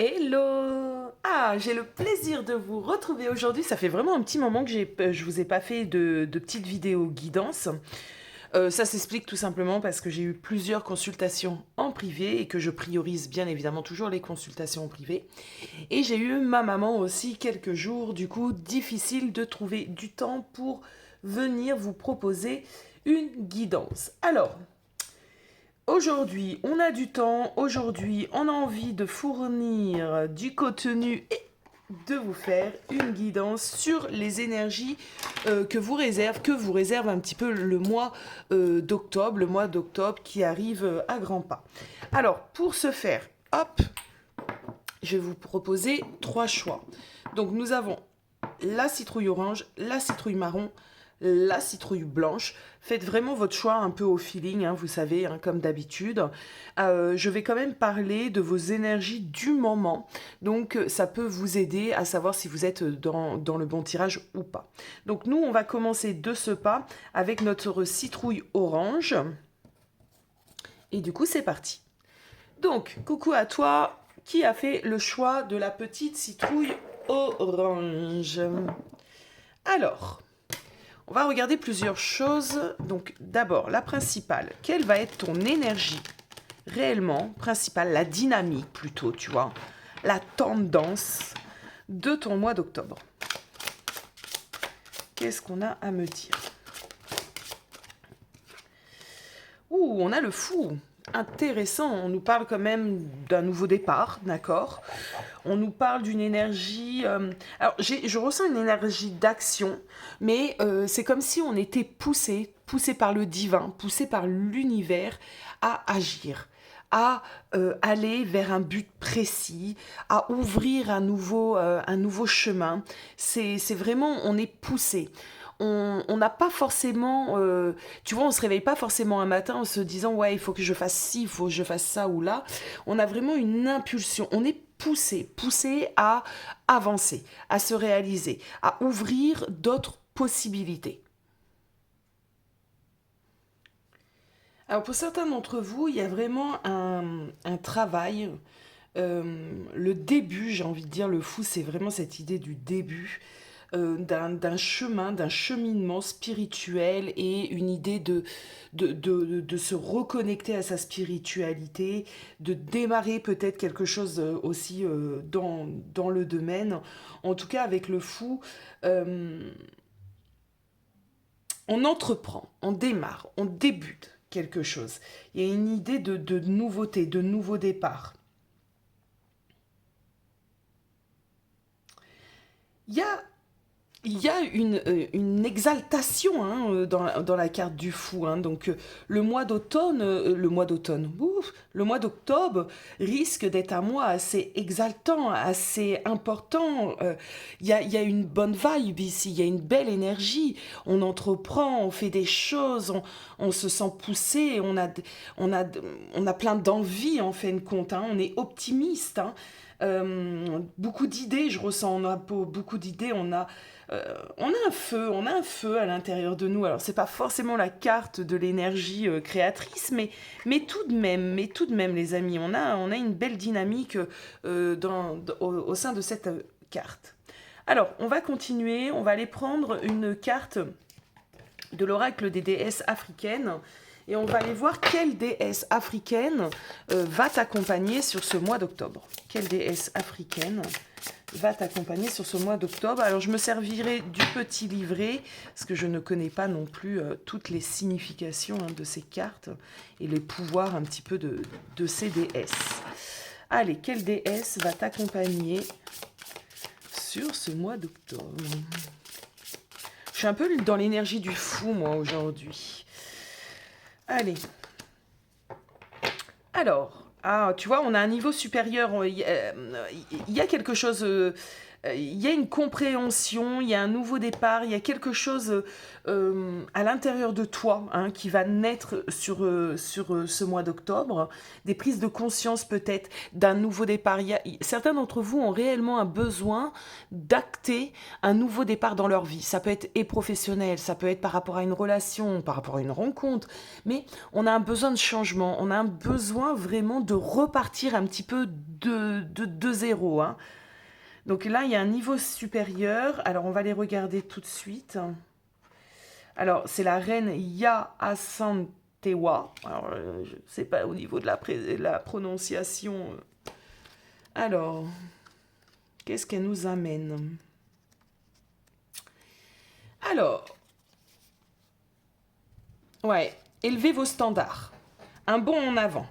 Hello! Ah, j'ai le plaisir de vous retrouver aujourd'hui. Ça fait vraiment un petit moment que je vous ai pas fait de petites vidéos guidance. Ça s'explique tout simplement parce que j'ai eu plusieurs consultations en privé et que je priorise bien évidemment toujours les consultations en privé. Et j'ai eu ma maman aussi quelques jours, du coup difficile de trouver du temps pour venir vous proposer une guidance. Alors, aujourd'hui, on a du temps. Aujourd'hui, on a envie de fournir du contenu et de vous faire une guidance sur les énergies que vous réserve un petit peu le mois d'octobre, le mois d'octobre qui arrive à grands pas. Alors, pour ce faire, hop, je vais vous proposer 3 choix. Donc, nous avons la citrouille orange, la citrouille marron, la citrouille blanche. Faites vraiment votre choix un peu au feeling, hein, vous savez, hein, comme d'habitude. Je vais quand même parler de vos énergies du moment. Donc, ça peut vous aider à savoir si vous êtes dans le bon tirage ou pas. Donc, nous, on va commencer de ce pas avec notre citrouille orange. Et du coup, c'est parti. Donc, coucou à toi qui a fait le choix de la petite citrouille orange. Alors, on va regarder plusieurs choses. Donc d'abord, la principale, quelle va être ton énergie réellement principale, la dynamique plutôt, tu vois, la tendance de ton mois d'octobre. Qu'est-ce qu'on a à me dire? Ouh, on a le fou. Intéressant, on nous parle quand même d'un nouveau départ, d'accord? On nous parle d'une énergie... alors, je ressens une énergie d'action, mais c'est comme si on était poussé par le divin, poussé par l'univers à agir, à aller vers un but précis, à ouvrir un nouveau chemin. C'est vraiment, on est poussé. On n'a pas forcément, tu vois, on se réveille pas forcément un matin en se disant ouais, il faut que je fasse ci, il faut que je fasse ça ou là. On a vraiment une impulsion. On est poussé à avancer, à se réaliser, à ouvrir d'autres possibilités. Alors pour certains d'entre vous, il y a vraiment un travail. Le début, j'ai envie de dire, le fou, c'est vraiment cette idée du début. D'un chemin, d'un cheminement spirituel et une idée de se reconnecter à sa spiritualité, de démarrer peut-être quelque chose aussi dans le domaine. En tout cas, avec le fou, euh, on entreprend, on démarre, on débute quelque chose. Il y a une idée de nouveauté, de nouveau départ. Il y a une exaltation hein, dans la carte du fou. Hein. Donc le mois d'automne, le mois d'octobre risque d'être un mois assez exaltant, assez important. Il y a une bonne vibe ici, il y a une belle énergie. On entreprend, on fait des choses, on se sent poussé, on a, on a plein d'envie en fin de compte. Hein. On est optimiste. Hein. Beaucoup d'idées, je ressens, on a beaucoup d'idées, on a un feu à l'intérieur de nous. Alors c'est pas forcément la carte de l'énergie créatrice, mais tout de même, les amis, on a une belle dynamique au sein de cette carte. Alors on va continuer, on va aller prendre une carte de l'oracle des déesses africaines. Et on va aller voir quelle déesse africaine va t'accompagner sur ce mois d'octobre. Quelle déesse africaine va t'accompagner sur ce mois d'octobre. Alors je me servirai du petit livret, parce que je ne connais pas non plus toutes les significations hein, de ces cartes et les pouvoirs un petit peu de ces déesses. Allez, quelle déesse va t'accompagner sur ce mois d'octobre? Je suis un peu dans l'énergie du fou, moi, aujourd'hui. Allez. Alors, tu vois, on a un niveau supérieur. Il y a quelque chose il y a une compréhension, il y a un nouveau départ, il y a quelque chose à l'intérieur de toi hein, qui va naître sur ce mois d'octobre, des prises de conscience peut-être d'un nouveau départ. Certains d'entre vous ont réellement un besoin d'acter un nouveau départ dans leur vie. Ça peut être et professionnel, ça peut être par rapport à une relation, par rapport à une rencontre, mais on a un besoin de changement, on a un besoin vraiment de repartir un petit peu de zéro, hein. Donc là, il y a un niveau supérieur. Alors, on va les regarder tout de suite. Alors, c'est la reine Yaasantewa. Alors, je ne sais pas au niveau de la prononciation. Alors, qu'est-ce qu'elle nous amène? Alors, ouais, élevez vos standards. Un bond en avant.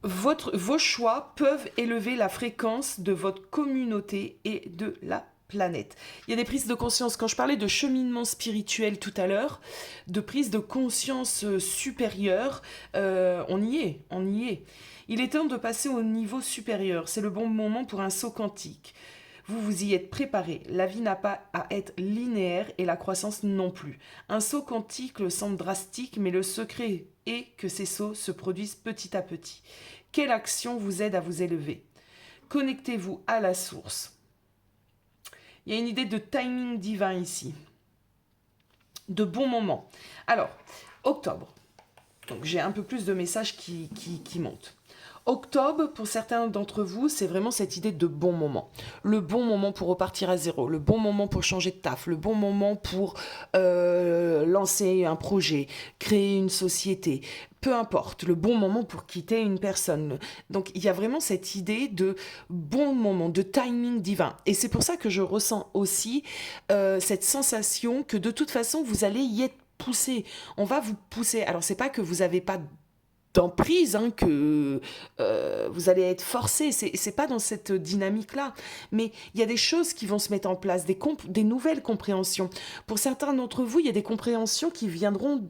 Vos choix peuvent élever la fréquence de votre communauté et de la planète. Il y a des prises de conscience. Quand je parlais de cheminement spirituel tout à l'heure, de prise de conscience supérieure, on y est, on y est. Il est temps de passer au niveau supérieur. C'est le bon moment pour un saut quantique. Vous vous y êtes préparé. La vie n'a pas à être linéaire et la croissance non plus. Un saut quantique le semble drastique, mais le secret est que ces sauts se produisent petit à petit. Quelle action vous aide à vous élever? Connectez-vous à la source. Il y a une idée de timing divin ici. De bons moments. Alors, octobre. Donc j'ai un peu plus de messages qui montent. Octobre, pour certains d'entre vous, c'est vraiment cette idée de bon moment. Le bon moment pour repartir à zéro, le bon moment pour changer de taf, le bon moment pour lancer un projet, créer une société, peu importe, le bon moment pour quitter une personne. Donc il y a vraiment cette idée de bon moment, de timing divin. Et c'est pour ça que je ressens aussi cette sensation que de toute façon, vous allez y être poussé. On va vous pousser. Alors c'est pas que vous n'avez pas d'emprise, hein, que vous allez être forcé, c'est pas dans cette dynamique-là, mais il y a des choses qui vont se mettre en place, des nouvelles compréhensions. Pour certains d'entre vous, il y a des compréhensions qui viendront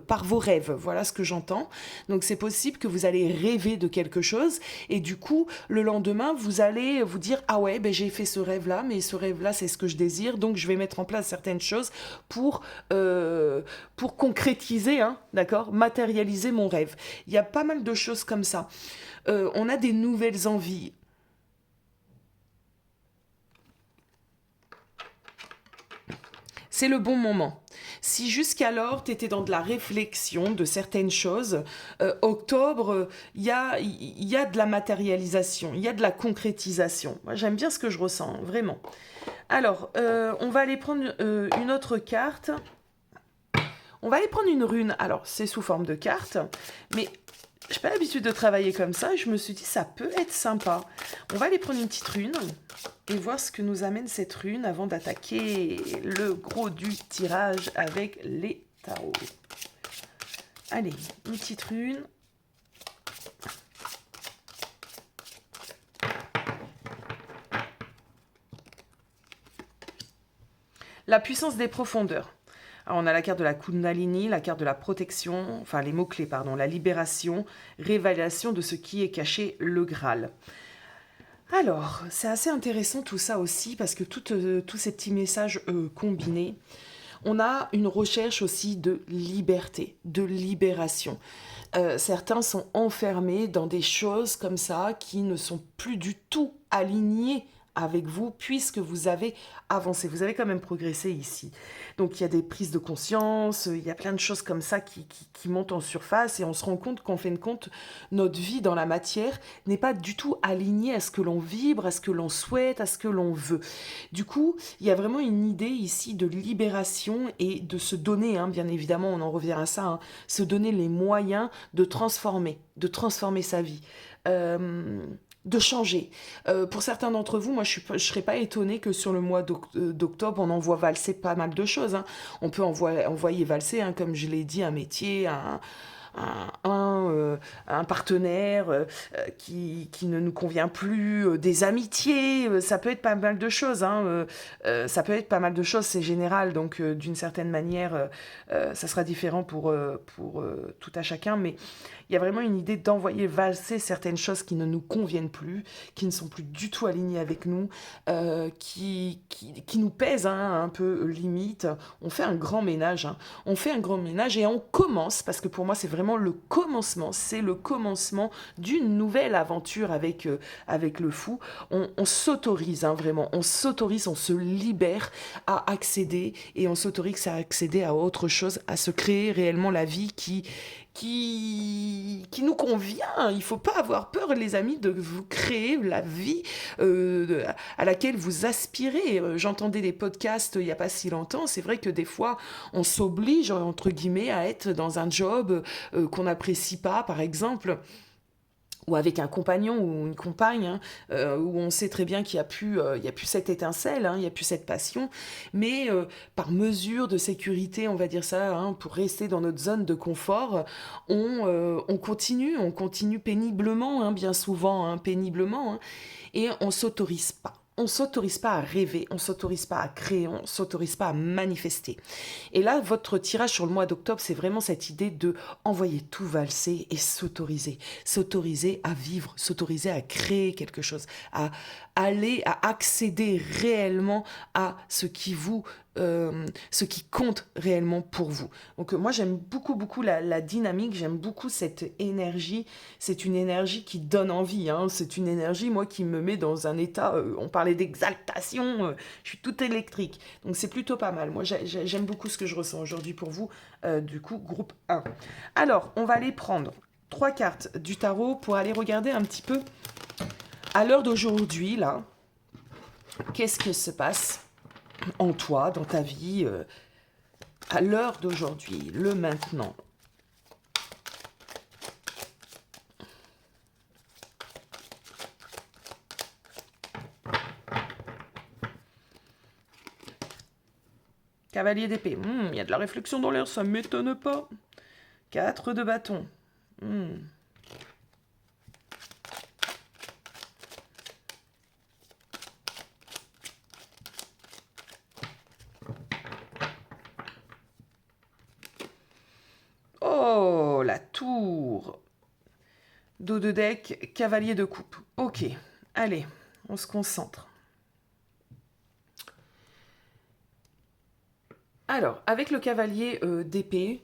par vos rêves, voilà ce que j'entends. Donc c'est possible que vous allez rêver de quelque chose, et du coup, le lendemain, vous allez vous dire, ah ouais, ben, j'ai fait ce rêve-là, mais ce rêve-là, c'est ce que je désire, donc je vais mettre en place certaines choses pour concrétiser, hein, d'accord, matérialiser mon rêve. Il y a pas mal de choses comme ça. On a des nouvelles envies. C'est le bon moment. Si jusqu'alors, tu étais dans de la réflexion de certaines choses, octobre, il y a de la matérialisation, il y a de la concrétisation. Moi, j'aime bien ce que je ressens, vraiment. Alors, on va aller prendre une autre carte. On va aller prendre une rune. Alors, c'est sous forme de carte, mais je n'ai pas l'habitude de travailler comme ça. Je me suis dit, ça peut être sympa. On va aller prendre une petite rune et voir ce que nous amène cette rune avant d'attaquer le gros du tirage avec les tarots. Allez, une petite rune. La puissance des profondeurs. Alors, on a la carte de la Kundalini, la carte de la protection, enfin les mots-clés, pardon, la libération, révélation de ce qui est caché, le Graal. Alors, c'est assez intéressant tout ça aussi, parce que tous ces petits messages combinés, on a une recherche aussi de liberté, de libération. Certains sont enfermés dans des choses comme ça qui ne sont plus du tout alignées avec vous, puisque vous avez avancé, vous avez quand même progressé ici. Donc il y a des prises de conscience, il y a plein de choses comme ça qui montent en surface, et on se rend compte qu'en fin de compte, notre vie dans la matière n'est pas du tout alignée à ce que l'on vibre, à ce que l'on souhaite, à ce que l'on veut. Du coup, il y a vraiment une idée ici de libération et de se donner, hein, bien évidemment, on en revient à ça, hein, se donner les moyens de transformer sa vie. De changer. Pour certains d'entre vous, moi je serais pas étonnée que sur le mois d'octobre, on envoie valser pas mal de choses, hein. On peut envoyer valser, hein, comme je l'ai dit, un métier, un partenaire qui ne nous convient plus, des amitiés, ça peut être pas mal de choses, hein, ça peut être pas mal de choses, c'est général, donc d'une certaine manière, ça sera différent pour tout à chacun, mais il y a vraiment une idée d'envoyer valser certaines choses qui ne nous conviennent plus, qui ne sont plus du tout alignées avec nous, qui nous pèsent, hein, un peu limite. On fait un grand ménage, hein. On fait un grand ménage et on commence, parce que pour moi c'est vraiment le commencement, c'est le commencement d'une nouvelle aventure avec le fou. On s'autorise, hein, vraiment, on s'autorise, on se libère à accéder et on s'autorise à accéder à autre chose, à se créer réellement la vie qui nous convient. Il ne faut pas avoir peur, les amis, de vous créer la vie à laquelle vous aspirez. J'entendais des podcasts il n'y a pas si longtemps. C'est vrai que des fois, on s'oblige, entre guillemets, à être dans un job qu'on n'apprécie pas, par exemple, ou avec un compagnon ou une compagne, hein, où on sait très bien qu'il n'y a plus cette étincelle, hein, il n'y a plus cette passion, mais par mesure de sécurité, on va dire ça, hein, pour rester dans notre zone de confort, on continue péniblement, hein, bien souvent, hein, péniblement, hein, et on s'autorise pas. On s'autorise pas à rêver, on s'autorise pas à créer, on s'autorise pas à manifester. Et là, votre tirage sur le mois d'octobre, c'est vraiment cette idée de envoyer tout valser et s'autoriser. S'autoriser à vivre, s'autoriser à créer quelque chose, à aller, à accéder réellement à ce qui compte réellement pour vous. Donc moi, j'aime beaucoup, beaucoup la dynamique, j'aime beaucoup cette énergie. C'est une énergie qui donne envie, hein. C'est une énergie, moi, qui me met dans un état, on parlait d'exaltation, je suis toute électrique. Donc c'est plutôt pas mal. Moi, j'aime beaucoup ce que je ressens aujourd'hui pour vous, du coup, groupe 1. Alors, on va aller prendre 3 cartes du tarot pour aller regarder un petit peu à l'heure d'aujourd'hui, là, qu'est-ce qui se passe en toi, dans ta vie, à l'heure d'aujourd'hui, le maintenant. Cavalier d'épée. Il y a de la réflexion dans l'air, ça ne m'étonne pas. 4 de bâton. Oh, la tour. Dos de deck, cavalier de coupe. Ok, allez, on se concentre. Alors, avec le cavalier d'épée,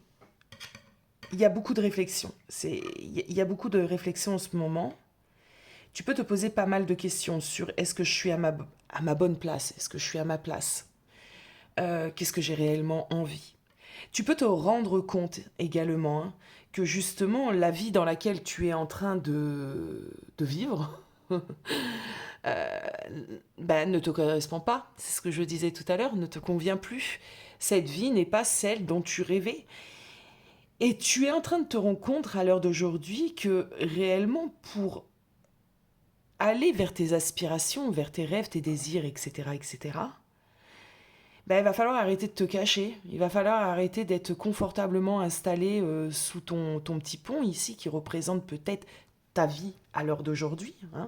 il y a beaucoup de réflexion. Il y a beaucoup de réflexion en ce moment. Tu peux te poser pas mal de questions sur est-ce que je suis à ma bonne place? Est-ce que je suis à ma place? Qu'est-ce que j'ai réellement envie? Tu peux te rendre compte également, hein, que justement la vie dans laquelle tu es en train de vivre ne te correspond pas. C'est ce que je disais tout à l'heure, ne te convient plus. Cette vie n'est pas celle dont tu rêvais. Et tu es en train de te rendre compte à l'heure d'aujourd'hui que réellement pour aller vers tes aspirations, vers tes rêves, tes désirs, etc., etc., il va falloir arrêter de te cacher. Il va falloir arrêter d'être confortablement installé sous ton petit pont ici qui représente peut-être ta vie à l'heure d'aujourd'hui, hein,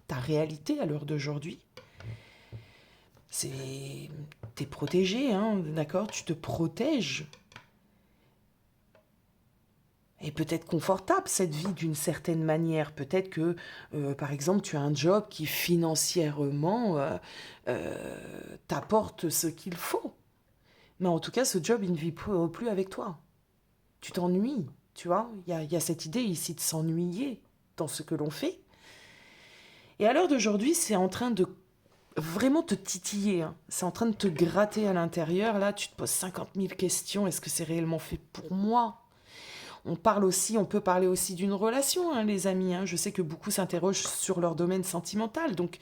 ta réalité à l'heure d'aujourd'hui. T'es protégé, hein, d'accord? Tu te protèges. Et peut-être confortable cette vie d'une certaine manière. Peut-être que, par exemple, tu as un job qui financièrement t'apporte ce qu'il faut. Mais en tout cas, ce job, il ne vit plus avec toi. Tu t'ennuies, tu vois. Il y a cette idée ici de s'ennuyer dans ce que l'on fait. Et à l'heure d'aujourd'hui, c'est en train de vraiment te titiller, hein. C'est en train de te gratter à l'intérieur. Là, tu te poses 50 000 questions. Est-ce que c'est réellement fait pour moi ? On peut parler aussi d'une relation, hein, les amis, hein. Je sais que beaucoup s'interrogent sur leur domaine sentimental. Donc,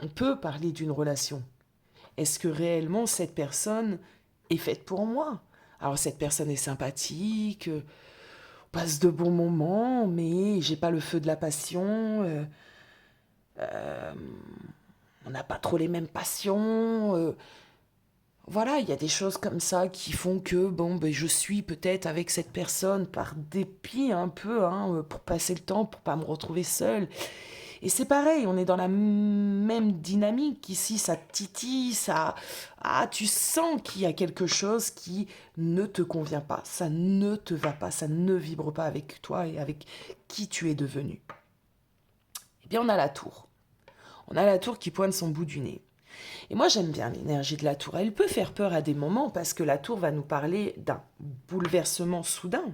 on peut parler d'une relation. Est-ce que réellement cette personne est faite pour moi? Alors, cette personne est sympathique, on passe de bons moments, mais j'ai pas le feu de la passion. On n'a pas trop les mêmes passions. voilà, il y a des choses comme ça qui font que, bon, ben, je suis peut-être avec cette personne par dépit un peu, hein, pour passer le temps, pour pas me retrouver seule. Et c'est pareil, on est dans la même dynamique ici, ça titille, ça... Ah, tu sens qu'il y a quelque chose qui ne te convient pas, ça ne te va pas, ça ne vibre pas avec toi et avec qui tu es devenu. Eh bien, on a la tour. On a la tour qui pointe son bout du nez. Et moi, j'aime bien l'énergie de la tour. Elle peut faire peur à des moments parce que la tour va nous parler d'un bouleversement soudain,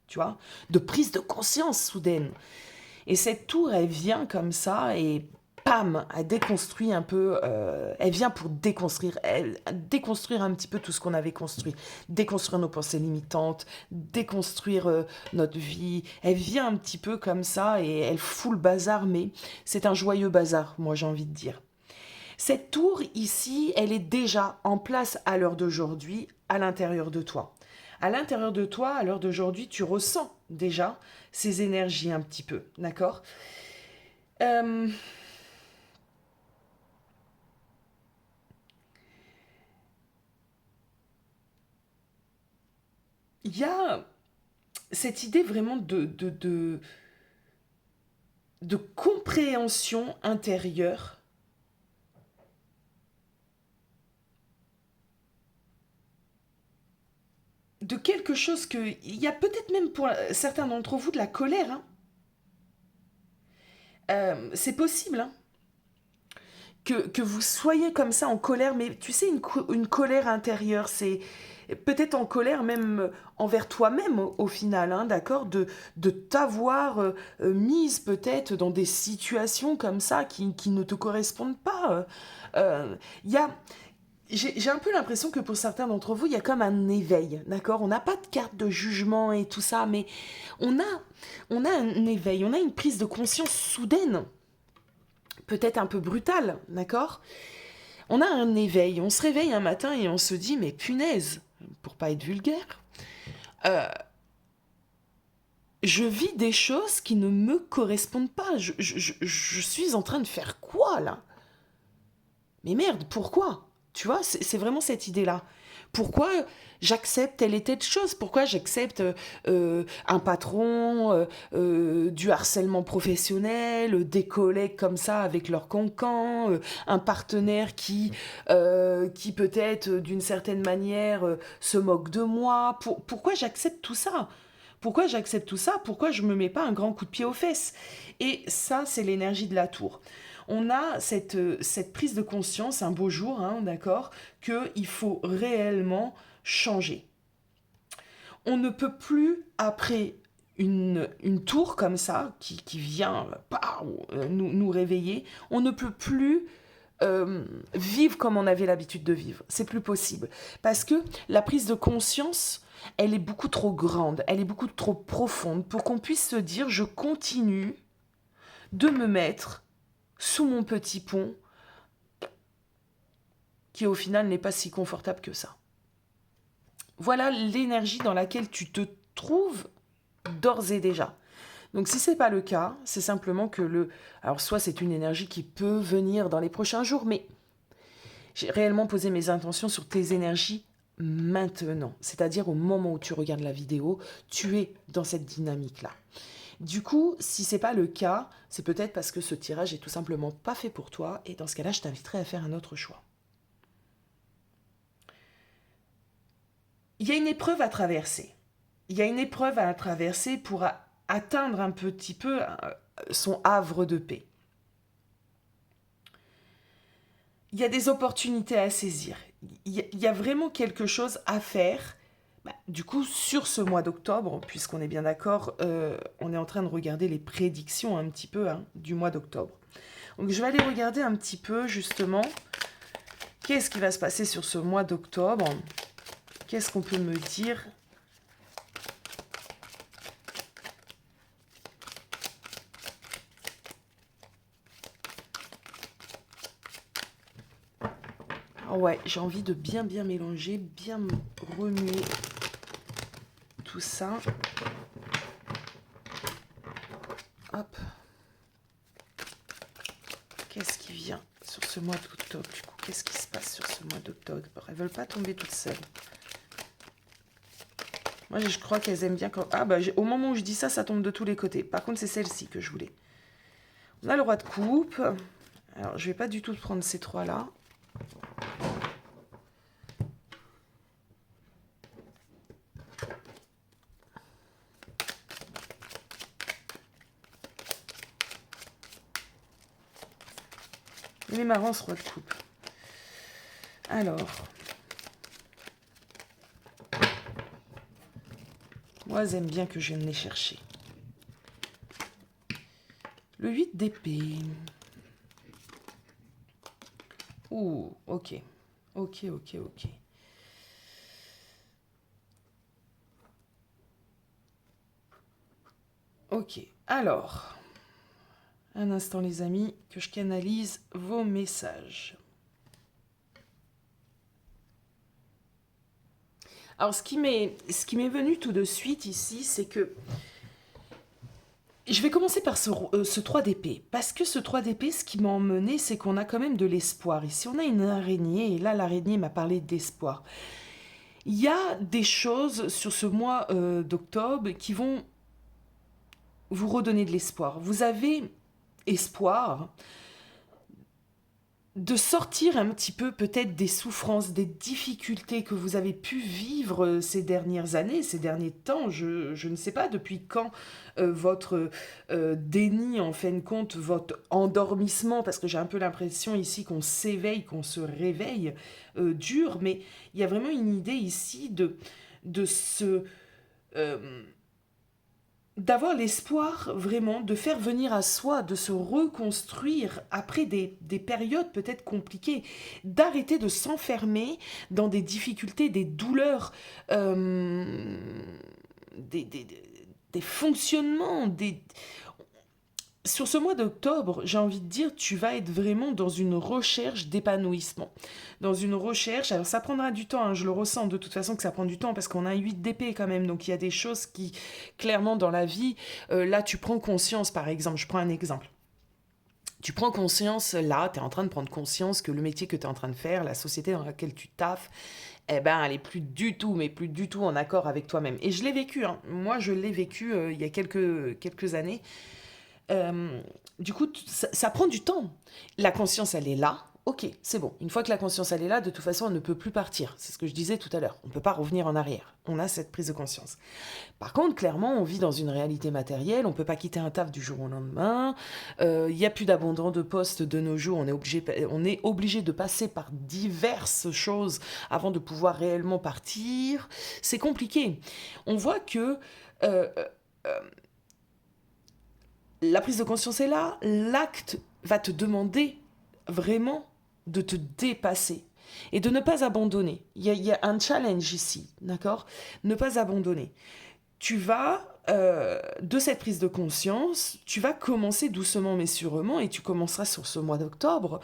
tu vois, de prise de conscience soudaine. Et cette tour, elle vient comme ça et pam, elle déconstruit un peu, elle vient pour déconstruire un petit peu tout ce qu'on avait construit, déconstruire nos pensées limitantes, déconstruire notre vie. Elle vient un petit peu comme ça et elle fout le bazar, mais c'est un joyeux bazar, moi j'ai envie de dire. Cette tour ici, elle est déjà en place à l'heure d'aujourd'hui, à l'intérieur de toi. À l'intérieur de toi, à l'heure d'aujourd'hui, tu ressens déjà ces énergies un petit peu, d'accord. Euh, Il y a cette idée vraiment de compréhension intérieure de quelque chose que... Il y a peut-être même pour certains d'entre vous de la colère. Hein. C'est possible hein, que vous soyez comme ça en colère, mais tu sais, une colère intérieure, c'est peut-être en colère même envers toi-même au final, hein, d'accord, de t'avoir mise peut-être dans des situations comme ça qui ne te correspondent pas. Il y a, j'ai un peu l'impression que pour certains d'entre vous, il y a comme un éveil, d'accord. On n'a pas de carte de jugement et tout ça, mais on a, on a un éveil, on a une prise de conscience soudaine, peut-être un peu brutale, d'accord. On a un éveil, on se réveille un matin et on se dit, mais punaise, pour pas être vulgaire, euh, je vis des choses qui ne me correspondent pas. Je suis en train de faire quoi là? Mais merde, pourquoi? Tu vois, c'est vraiment cette idée-là. Pourquoi j'accepte telle et telle chose? Pourquoi j'accepte un patron, du harcèlement professionnel, des collègues comme ça avec leur cancan, un partenaire qui peut-être d'une certaine manière se moque de moi? Pourquoi j'accepte tout ça? Pourquoi j'accepte tout ça? Pourquoi je me mets pas un grand coup de pied aux fesses? Et ça, c'est l'énergie de la tour. On a cette prise de conscience un beau jour, hein, d'accord, qu'il faut réellement changer. On ne peut plus, après une tour comme ça, qui vient nous réveiller, on ne peut plus vivre comme on avait l'habitude de vivre. C'est plus possible. Parce que la prise de conscience, elle est beaucoup trop grande, elle est beaucoup trop profonde pour qu'on puisse se dire, je continue de me mettre sous mon petit pont, qui au final n'est pas si confortable que ça. Voilà l'énergie dans laquelle tu te trouves d'ores et déjà. Donc si ce n'est pas le cas, c'est simplement que alors soit c'est une énergie qui peut venir dans les prochains jours, mais j'ai réellement posé mes intentions sur tes énergies maintenant. C'est-à-dire au moment où tu regardes la vidéo, tu es dans cette dynamique-là. Du coup, si c'est pas le cas, c'est peut-être parce que ce tirage est tout simplement pas fait pour toi, et dans ce cas-là, je t'inviterai à faire un autre choix. Il y a une épreuve à traverser. Il y a une épreuve à traverser pour atteindre un petit peu son havre de paix. Il y a des opportunités à saisir. Il y a vraiment quelque chose à faire. Du coup, sur ce mois d'octobre, puisqu'on est bien d'accord, on est en train de regarder les prédictions un petit peu hein, du mois d'octobre. Donc je vais aller regarder un petit peu justement qu'est-ce qui va se passer sur ce mois d'octobre. Qu'est-ce qu'on peut me dire? Ouais, j'ai envie de bien mélanger, bien remuer tout ça. Hop. Qu'est-ce qui vient sur ce mois d'octobre, du coup? Qu'est-ce qui se passe sur ce mois d'octobre? Elles veulent pas tomber toutes seules. Moi, je crois qu'elles aiment bien quand... Ah, bah, au moment où je dis ça, ça tombe de tous les côtés. Par contre, c'est celle-ci que je voulais. On a le roi de coupe. Alors, je vais pas du tout prendre ces trois-là. Il est marrant, ce roi de coupe. Alors... Moi, elles aiment bien que je vienne les chercher. Le 8 d'épée. Ouh, ok. Ok. Ok, alors... Un instant, les amis, que je canalise vos messages. Alors, ce qui m'est venu tout de suite ici, c'est que... Je vais commencer par ce 3 d'épée. Parce que ce 3 d'épée, ce qui m'a emmené, c'est qu'on a quand même de l'espoir. Ici, on a une araignée, et là, l'araignée m'a parlé d'espoir. Il y a des choses sur ce mois d'octobre qui vont vous redonner de l'espoir. Vous avez espoir de sortir un petit peu peut-être des souffrances, des difficultés que vous avez pu vivre ces dernières années, ces derniers temps. Je ne sais pas depuis quand votre déni, en fin de compte, votre endormissement, parce que j'ai un peu l'impression ici qu'on s'éveille, qu'on se réveille, dure, mais il y a vraiment une idée ici de se... d'avoir l'espoir vraiment de faire venir à soi, de se reconstruire après des périodes peut-être compliquées, d'arrêter de s'enfermer dans des difficultés, des douleurs, des fonctionnements, Sur ce mois d'octobre, j'ai envie de dire, tu vas être vraiment dans une recherche d'épanouissement. Dans une recherche, alors ça prendra du temps, hein, je le ressens de toute façon que ça prend du temps parce qu'on a 8 d'épée quand même, donc il y a des choses qui, clairement dans la vie, là tu prends conscience par exemple, je prends un exemple. Tu prends conscience, là, tu es en train de prendre conscience que le métier que tu es en train de faire, la société dans laquelle tu taffes, eh ben, elle est plus du tout, mais plus du tout en accord avec toi-même. Et je l'ai vécu, hein. Moi je l'ai vécu il y a quelques années. Du coup, ça prend du temps. La conscience, elle est là. Ok, c'est bon. Une fois que la conscience, elle est là, de toute façon, on ne peut plus partir. C'est ce que je disais tout à l'heure. On ne peut pas revenir en arrière. On a cette prise de conscience. Par contre, clairement, on vit dans une réalité matérielle. On ne peut pas quitter un taf du jour au lendemain. Il n'y a plus d'abandon de poste de nos jours. On est obligé de passer par diverses choses avant de pouvoir réellement partir. C'est compliqué. On voit que... la prise de conscience est là, l'acte va te demander vraiment de te dépasser et de ne pas abandonner. Il y a un challenge ici, d'accord? Ne pas abandonner. Tu vas, de cette prise de conscience, tu vas commencer doucement mais sûrement, et tu commenceras sur ce mois d'octobre,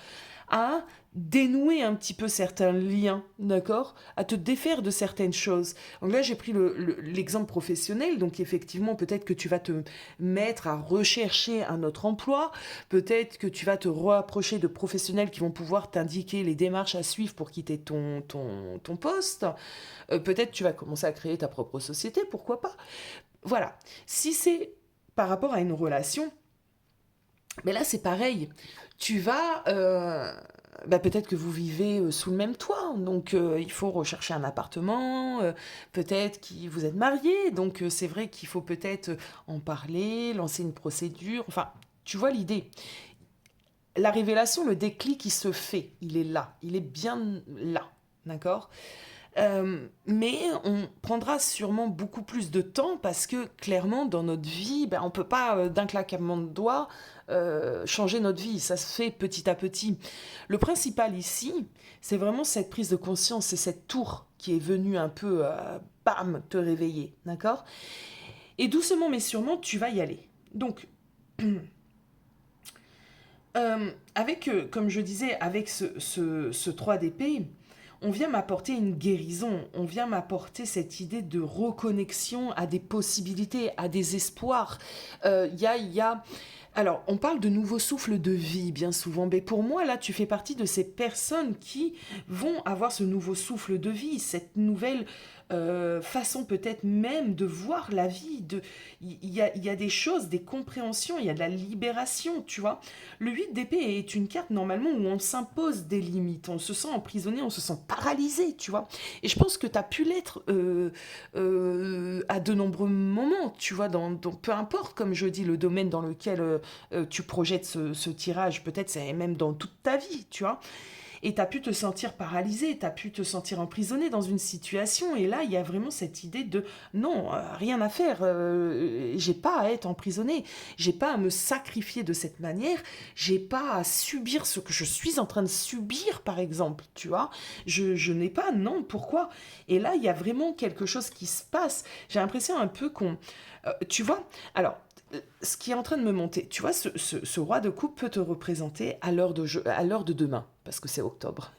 à dénouer un petit peu certains liens, d'accord? À te défaire de certaines choses. Donc là, j'ai pris l'exemple professionnel, donc effectivement, peut-être que tu vas te mettre à rechercher un autre emploi, peut-être que tu vas te rapprocher de professionnels qui vont pouvoir t'indiquer les démarches à suivre pour quitter ton poste, peut-être tu vas commencer à créer ta propre société, pourquoi pas? Voilà. Si c'est par rapport à une relation, mais là, c'est pareil. Tu vas... peut-être que vous vivez sous le même toit, donc il faut rechercher un appartement, peut-être que vous êtes mariés, donc c'est vrai qu'il faut peut-être en parler, lancer une procédure, enfin, tu vois l'idée. La révélation, le déclic, il se fait, il est là, il est bien là, d'accord? Mais on prendra sûrement beaucoup plus de temps parce que clairement dans notre vie, on ne peut pas d'un claquement de doigts changer notre vie, ça se fait petit à petit. Le principal ici, c'est vraiment cette prise de conscience, c'est cette tour qui est venue un peu, bam, te réveiller, d'accord? Et doucement mais sûrement, tu vas y aller. Donc, comme je disais, avec ce 3 d'épée, on vient m'apporter une guérison, on vient m'apporter cette idée de reconnexion à des possibilités, à des espoirs. Il y a Alors, on parle de nouveau souffle de vie bien souvent, mais pour moi, là, tu fais partie de ces personnes qui vont avoir ce nouveau souffle de vie, cette nouvelle façon peut-être même de voir la vie. Il y a des choses, des compréhensions, il y a de la libération, tu vois. Le 8 d'épée est une carte normalement où on s'impose des limites, on se sent emprisonné, on se sent paralysé, tu vois. Et je pense que tu as pu l'être à de nombreux moments, tu vois, peu importe, comme je dis, le domaine dans lequel tu projettes ce tirage, peut-être c'est même dans toute ta vie, tu vois. Et tu as pu te sentir paralysé, tu as pu te sentir emprisonné dans une situation. Et là, il y a vraiment cette idée de non, rien à faire, j'ai pas à être emprisonné, j'ai pas à me sacrifier de cette manière, j'ai pas à subir ce que je suis en train de subir, par exemple, tu vois. Je n'ai pas, non, pourquoi? Et là, il y a vraiment quelque chose qui se passe. J'ai l'impression un peu qu'on. Tu vois, alors, ce qui est en train de me monter, tu vois, ce roi de coupe peut te représenter à l'heure de demain, parce que c'est octobre.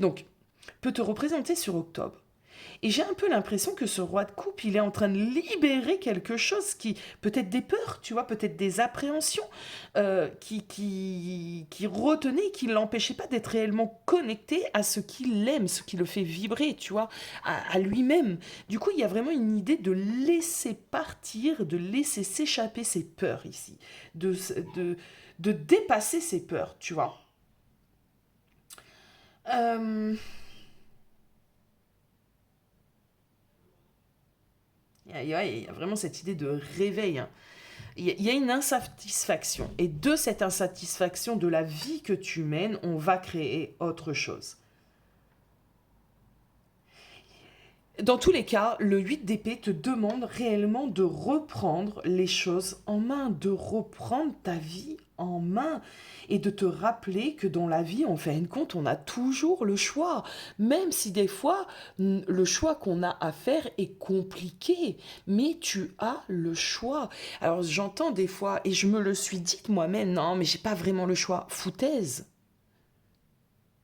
Donc, peut te représenter sur octobre. Et j'ai un peu l'impression que ce roi de coupe, il est en train de libérer quelque chose qui, peut-être des peurs, tu vois, peut-être des appréhensions, qui retenaient, qui ne l'empêchaient pas d'être réellement connecté à ce qu'il aime, ce qui le fait vibrer, tu vois, à lui-même. Du coup, il y a vraiment une idée de laisser partir, de laisser s'échapper ses peurs ici, de, de, de dépasser ses peurs, tu vois. Euh, il y a vraiment cette idée de réveil, hein. Il y a une insatisfaction. Et de cette insatisfaction de la vie que tu mènes, on va créer autre chose. Dans tous les cas, le 8 d'épée te demande réellement de reprendre les choses en main, de reprendre ta vie en main et de te rappeler que dans la vie, en fin de compte, on a toujours le choix. Même si des fois, le choix qu'on a à faire est compliqué, mais tu as le choix. Alors j'entends des fois, et je me le suis dit moi-même, non, mais j'ai pas vraiment le choix. Foutaise.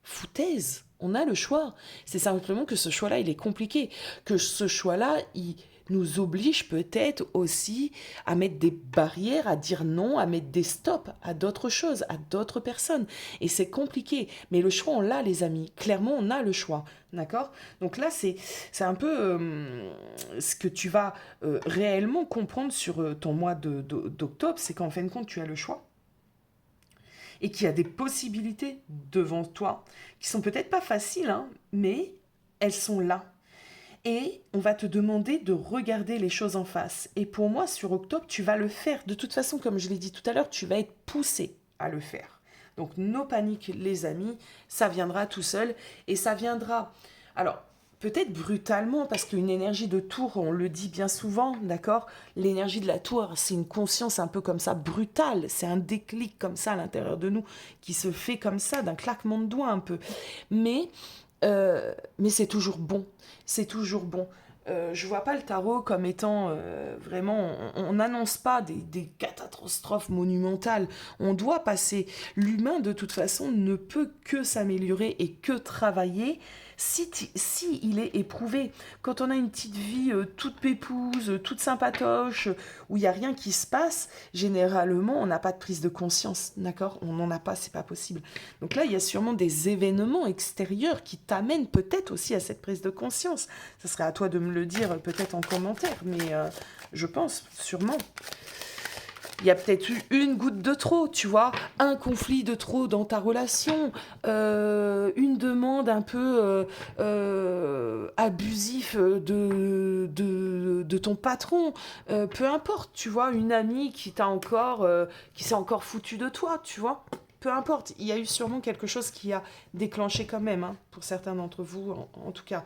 Foutaise. On a le choix. C'est simplement que ce choix-là, il est compliqué. Que ce choix-là, il nous oblige peut-être aussi à mettre des barrières, à dire non, à mettre des stops à d'autres choses, à d'autres personnes. Et c'est compliqué. Mais le choix, on l'a, les amis. Clairement, on a le choix. D'accord? Donc là, c'est un peu ce que tu vas réellement comprendre sur ton mois d'octobre, c'est qu'en fin de compte, tu as le choix et qu'il y a des possibilités devant toi qui sont peut-être pas faciles, hein, mais elles sont là. Et on va te demander de regarder les choses en face. Et pour moi, sur octobre, tu vas le faire. De toute façon, comme je l'ai dit tout à l'heure, tu vas être poussé à le faire. Donc, no panique, les amis, ça viendra tout seul. Et ça viendra. Alors, peut-être brutalement, parce qu'une énergie de tour, on le dit bien souvent, d'accord? L'énergie de la tour, c'est une conscience un peu comme ça, brutale. C'est un déclic comme ça à l'intérieur de nous, qui se fait comme ça, d'un claquement de doigts un peu. Mais, mais c'est toujours bon. C'est toujours bon. Je vois pas le tarot comme étant vraiment. On n'annonce pas des catastrophes monumentales. On doit passer. L'humain, de toute façon, ne peut que s'améliorer et que travailler si il est éprouvé. Quand on a une petite vie toute pépouse, toute sympatoche, où il n'y a rien qui se passe, généralement, on n'a pas de prise de conscience. D'accord? On n'en a pas, c'est pas possible. Donc là, il y a sûrement des événements extérieurs qui t'amènent peut-être aussi à cette prise de conscience. Ce serait à toi de me le dire peut-être en commentaire, mais je pense sûrement. Il y a peut-être eu une goutte de trop, tu vois, un conflit de trop dans ta relation, une demande un peu abusif de ton patron, peu importe, tu vois, une amie qui s'est encore foutue de toi, tu vois. Peu importe, il y a eu sûrement quelque chose qui a déclenché quand même, hein, pour certains d'entre vous en tout cas.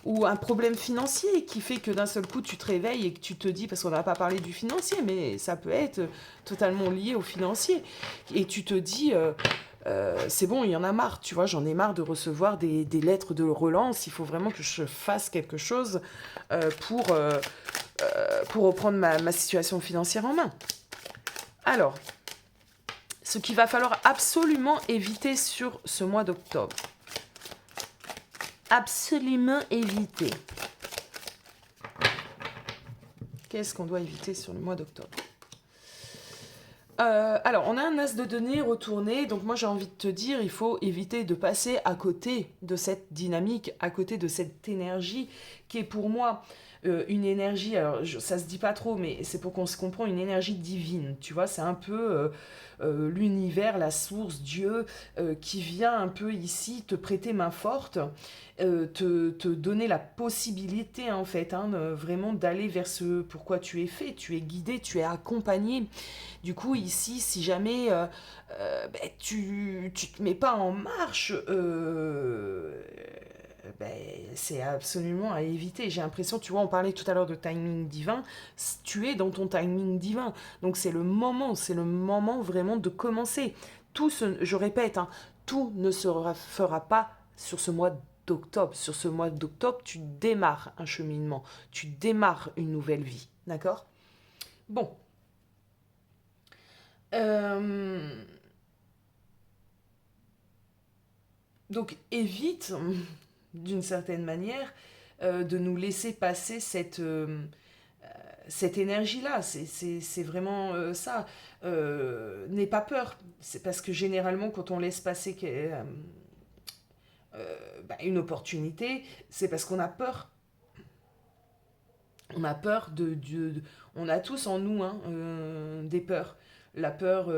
Ou un problème financier qui fait que d'un seul coup tu te réveilles et que tu te dis, parce qu'on n'a pas parlé du financier, mais ça peut être totalement lié au financier. Et tu te dis, c'est bon, il y en a marre, tu vois, j'en ai marre de recevoir des lettres de relance, il faut vraiment que je fasse quelque chose pour reprendre ma situation financière en main. Alors, ce qu'il va falloir absolument éviter sur ce mois d'octobre. Absolument éviter. Qu'est-ce qu'on doit éviter sur le mois d'octobre? Alors, on a un as de denier retourné, donc moi j'ai envie de te dire, il faut éviter de passer à côté de cette dynamique, à côté de cette énergie qui est pour moi une énergie, alors ça se dit pas trop, mais c'est pour qu'on se comprend, une énergie divine, tu vois, c'est un peu l'univers, la source, Dieu, qui vient un peu ici te prêter main forte, te donner la possibilité en fait, hein, vraiment d'aller vers ce pourquoi tu es fait, tu es guidé, tu es accompagné. Du coup, ici, si jamais ben, tu te mets pas en marche, ben, c'est absolument à éviter. J'ai l'impression, tu vois, on parlait tout à l'heure de timing divin, tu es dans ton timing divin. Donc c'est le moment vraiment de commencer. Je répète, hein, tout ne se fera pas sur ce mois d'octobre. Sur ce mois d'octobre, tu démarres un cheminement, tu démarres une nouvelle vie, d'accord? Bon, euh, donc évite, d'une certaine manière, de nous laisser passer cette énergie-là. C'est vraiment ça. N'aie pas peur. C'est parce que généralement, quand on laisse passer bah, une opportunité, c'est parce qu'on a peur. On a peur on a tous en nous hein, des peurs. La peur,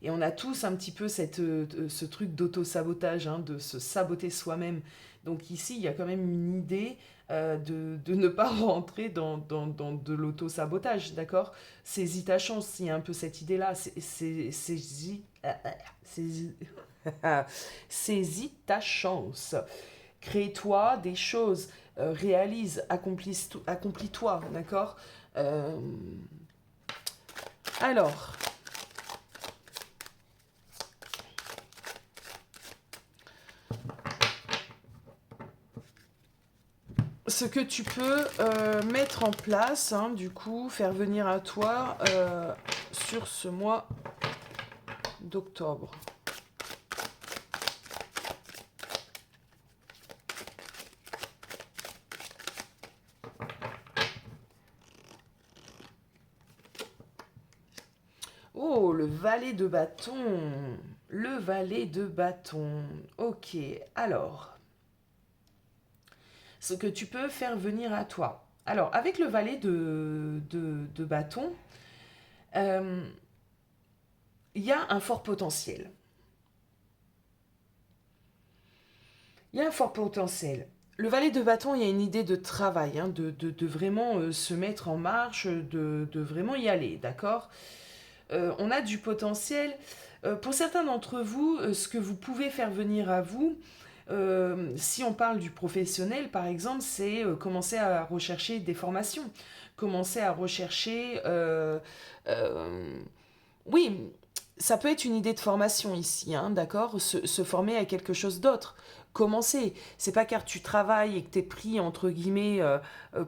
et on a tous un petit peu ce truc d'auto-sabotage, hein, de se saboter soi-même. Donc ici, il y a quand même une idée de ne pas rentrer dans de l'auto-sabotage, d'accord? Saisis ta chance, il y a un peu cette idée-là. Saisis, saisis ta chance. Crée-toi des choses, réalise, accomplis-toi, d'accord. Euh, alors, ce que tu peux mettre en place, hein, du coup, faire venir à toi sur ce mois d'octobre. Oh, le valet de bâton. Le valet de bâton. Ok, alors, ce que tu peux faire venir à toi. Alors, avec le valet de bâton, euh, il y a un fort potentiel. Il y a un fort potentiel. Le valet de bâton, il y a une idée de travail, hein, de vraiment se mettre en marche, de vraiment y aller, d'accord. On a du potentiel. Pour certains d'entre vous, ce que vous pouvez faire venir à vous, si on parle du professionnel, par exemple, c'est commencer à rechercher des formations, commencer à rechercher... oui, ça peut être une idée de formation ici, hein, d'accord, se former à quelque chose d'autre. Commencer. C'est pas car tu travailles et que tu es pris, entre guillemets,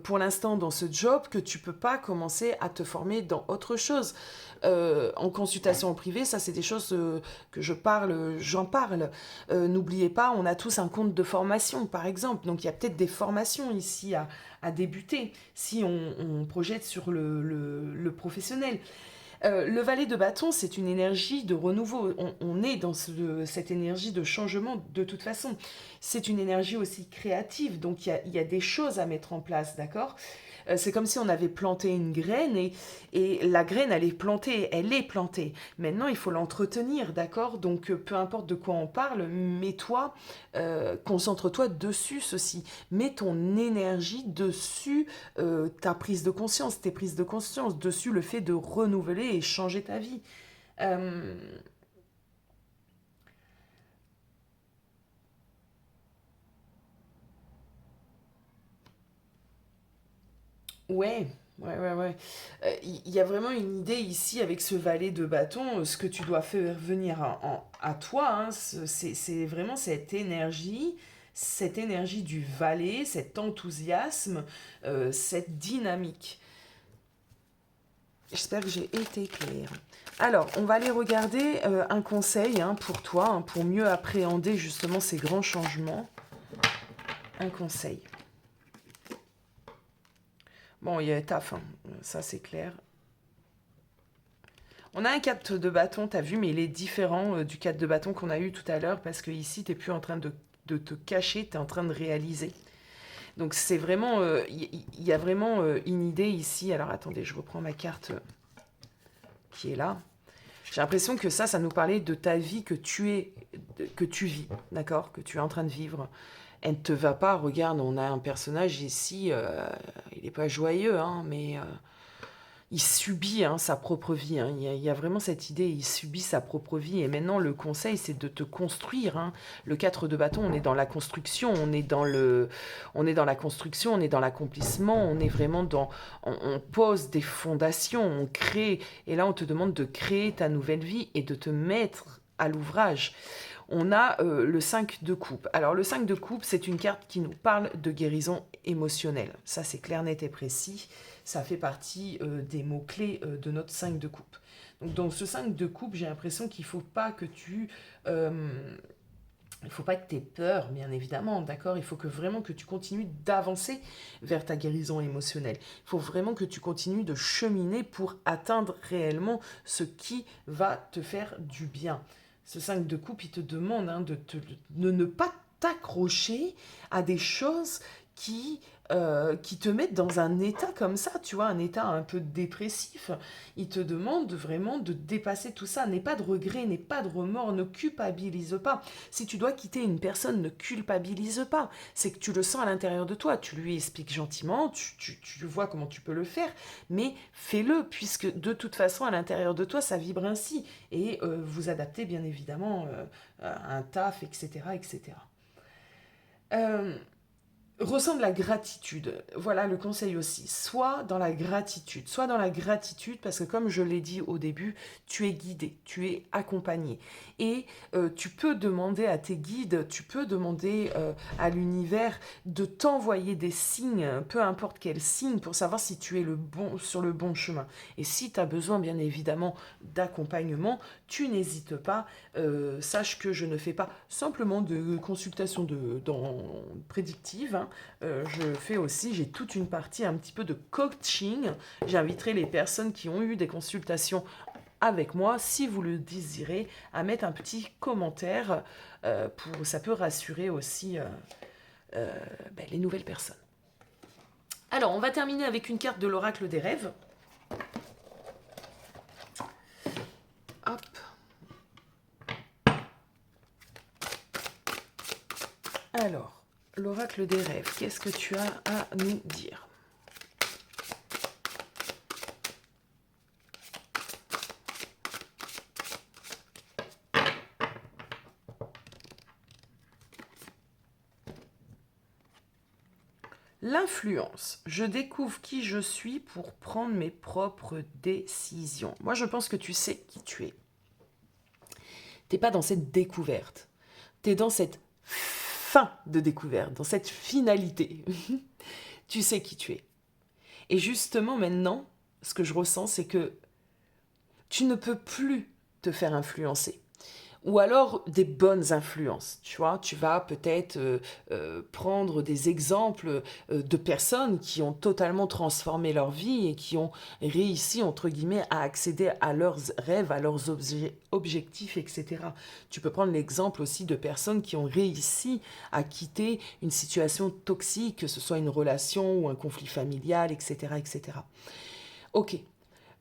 pour l'instant dans ce job que tu peux pas commencer à te former dans autre chose. En consultation en privé, ça c'est des choses que j'en parle. N'oubliez pas, on a tous un compte de formation, par exemple. Donc il y a peut-être des formations ici à débuter si on projette sur le professionnel. Le valet de bâton, c'est une énergie de renouveau. On est dans cette énergie de changement de toute façon. C'est une énergie aussi créative, donc il y a des choses à mettre en place, d'accord. C'est comme si on avait planté une graine et la graine, elle est plantée. Maintenant, il faut l'entretenir, d'accord. Donc, peu importe de quoi on parle, mets-toi, concentre-toi dessus ceci. Mets ton énergie dessus ta prise de conscience, tes prises de conscience, dessus le fait de renouveler et changer ta vie. Euh, ouais, ouais. Il y a vraiment une idée ici avec ce valet de bâton, ce que tu dois faire venir à toi, hein, c'est vraiment cette énergie du valet, cet enthousiasme, cette dynamique. J'espère que j'ai été claire. Alors, on va aller regarder un conseil hein, pour toi, hein, pour mieux appréhender justement ces grands changements. Un conseil. Bon, il y a taf, hein, ça c'est clair. On a un 4 de bâton, t'as vu, mais il est différent du 4 de bâton qu'on a eu tout à l'heure, parce que ici, t'es plus en train de te cacher, t'es en train de réaliser. Donc c'est vraiment, il y a vraiment une idée ici. Alors attendez, je reprends ma carte qui est là. J'ai l'impression que ça nous parlait de ta vie que tu vis, d'accord, que tu es en train de vivre. Elle ne te va pas, regarde, on a un personnage ici, il n'est pas joyeux, hein, mais il subit sa propre vie. Hein. Il y a vraiment cette idée, il subit sa propre vie. Et maintenant, le conseil, c'est de te construire. Hein. Le 4 de bâton, on est dans la construction, on est dans la construction, on est dans l'accomplissement, on est vraiment dans... On pose des fondations, on crée. Et là, on te demande de créer ta nouvelle vie et de te mettre à l'ouvrage. On a le 5 de coupe. Alors, le 5 de coupe, c'est une carte qui nous parle de guérison émotionnelle. Ça, c'est clair, net et précis. Ça fait partie des mots-clés de notre 5 de coupe. Donc, dans ce 5 de coupe, j'ai l'impression qu'il ne faut pas que tu... il ne faut pas que tu aies peur, bien évidemment, d'accord? Il faut que vraiment que tu continues d'avancer vers ta guérison émotionnelle. Il faut vraiment que tu continues de cheminer pour atteindre réellement ce qui va te faire du bien. Ce 5 de coupe, il te demande de ne pas t'accrocher à des choses qui te mettent dans un état comme ça, tu vois, un état un peu dépressif. Il te demande vraiment de dépasser tout ça. N'aie pas de regrets, n'aie pas de remords, ne culpabilise pas. Si tu dois quitter une personne, ne culpabilise pas. C'est que tu le sens à l'intérieur de toi. Tu lui expliques gentiment, tu vois comment tu peux le faire, mais fais-le, puisque de toute façon, à l'intérieur de toi, ça vibre ainsi. Et vous adaptez bien évidemment à un taf, etc. etc. Ressens de la gratitude. Voilà le conseil aussi. Sois dans la gratitude. Sois dans la gratitude parce que comme je l'ai dit au début, tu es guidé, tu es accompagné. Et tu peux demander à tes guides, tu peux demander à l'univers de t'envoyer des signes, peu importe quel signe, pour savoir si tu es sur le bon chemin. Et si tu as besoin bien évidemment d'accompagnement, tu n'hésites pas. Sache que je ne fais pas simplement de consultation prédictive. Hein. Je fais aussi, j'ai toute une partie un petit peu de coaching. J'inviterai les personnes qui ont eu des consultations avec moi, si vous le désirez, à mettre un petit commentaire. Ça peut rassurer aussi les nouvelles personnes. Alors, on va terminer avec une carte de l'oracle des rêves. Hop. Alors, l'oracle des rêves, qu'est-ce que tu as à nous dire? L'influence. Je découvre qui je suis pour prendre mes propres décisions. Moi, je pense que tu sais qui tu es. T'es pas dans cette découverte. T'es dans cette fin de découverte, dans cette finalité. Tu sais qui tu es. Et justement, maintenant, ce que je ressens, c'est que tu ne peux plus te faire influencer. Ou alors des bonnes influences, tu vois, tu vas peut-être prendre des exemples de personnes qui ont totalement transformé leur vie et qui ont réussi, entre guillemets, à accéder à leurs rêves, à leurs objectifs, etc. Tu peux prendre l'exemple aussi de personnes qui ont réussi à quitter une situation toxique, que ce soit une relation ou un conflit familial, etc., etc. Ok,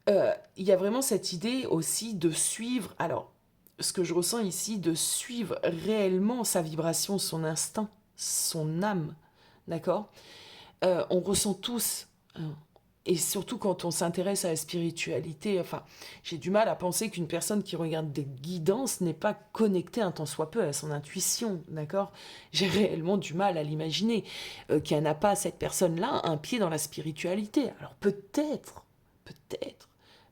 il y a vraiment cette idée aussi de suivre, alors, ce que je ressens ici, de suivre réellement sa vibration, son instinct, son âme, d'accord? On ressent tous, hein, et surtout quand on s'intéresse à la spiritualité, enfin, j'ai du mal à penser qu'une personne qui regarde des guidances n'est pas connectée un tant soit peu à son intuition, d'accord? J'ai réellement du mal à l'imaginer, qu'elle n'a pas, cette personne-là, un pied dans la spiritualité. Alors peut-être,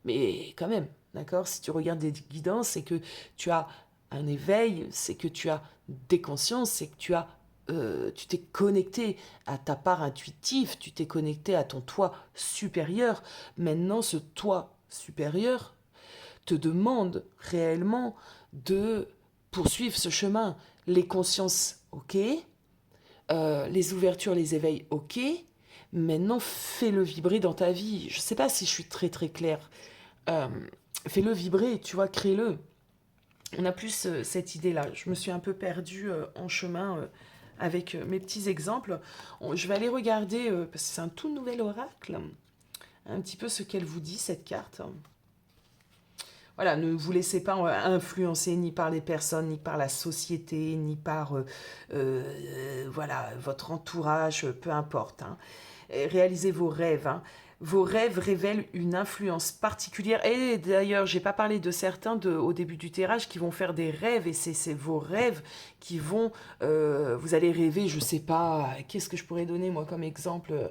mais quand même, d'accord? Si tu regardes des guidances, c'est que tu as un éveil, c'est que tu as des consciences, c'est que tu t'es connecté à ta part intuitive, tu t'es connecté à ton toi supérieur. Maintenant, ce toi supérieur te demande réellement de poursuivre ce chemin. Les consciences, ok. Les ouvertures, les éveils, ok. Maintenant, fais-le vibrer dans ta vie. Je ne sais pas si je suis très très claire. fais-le vibrer, tu vois, crée-le. On a plus cette idée-là. Je me suis un peu perdue en chemin avec mes petits exemples. Je vais aller regarder, parce que c'est un tout nouvel oracle, un petit peu ce qu'elle vous dit, cette carte. Voilà, ne vous laissez pas influencer ni par les personnes, ni par la société, ni par voilà, votre entourage, peu importe. Hein. Réalisez vos rêves. Hein. Vos rêves révèlent une influence particulière. Et d'ailleurs, j'ai pas parlé de certains au début du tirage qui vont faire des rêves. Et c'est vos rêves qui vont... vous allez rêver, je sais pas, qu'est-ce que je pourrais donner moi comme exemple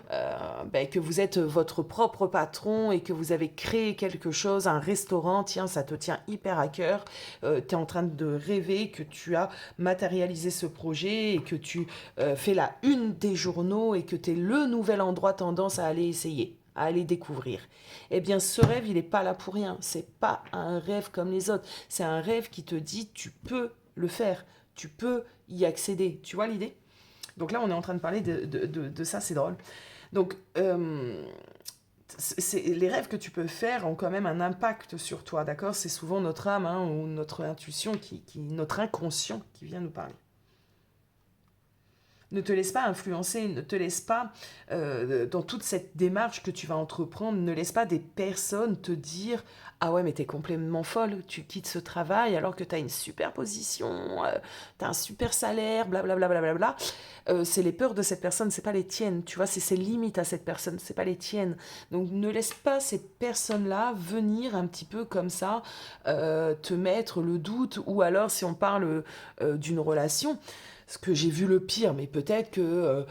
que vous êtes votre propre patron et que vous avez créé quelque chose, un restaurant, tiens, ça te tient hyper à cœur, tu es en train de rêver que tu as matérialisé ce projet et que tu fais la une des journaux et que tu es le nouvel endroit tendance à aller essayer, à aller découvrir. Eh bien, ce rêve, il n'est pas là pour rien. C'est pas un rêve comme les autres. C'est un rêve qui te dit, tu peux le faire, tu peux y accéder. Tu vois l'idée ? Donc là, on est en train de parler de ça, c'est drôle. Donc, les rêves que tu peux faire ont quand même un impact sur toi, d'accord ? C'est souvent notre âme hein, ou notre intuition, notre inconscient qui vient nous parler. Ne te laisse pas influencer, ne te laisse pas, dans toute cette démarche que tu vas entreprendre, ne laisse pas des personnes te dire « Ah ouais, mais t'es complètement folle, tu quittes ce travail alors que t'as une super position, t'as un super salaire, blablabla. Bla, bla, bla, bla. C'est les peurs de cette personne, c'est pas les tiennes, tu vois, c'est ses limites à cette personne, c'est pas les tiennes. Donc ne laisse pas ces personnes-là venir un petit peu comme ça, te mettre le doute, ou alors si on parle d'une relation, ce que j'ai vu le pire, mais peut-être que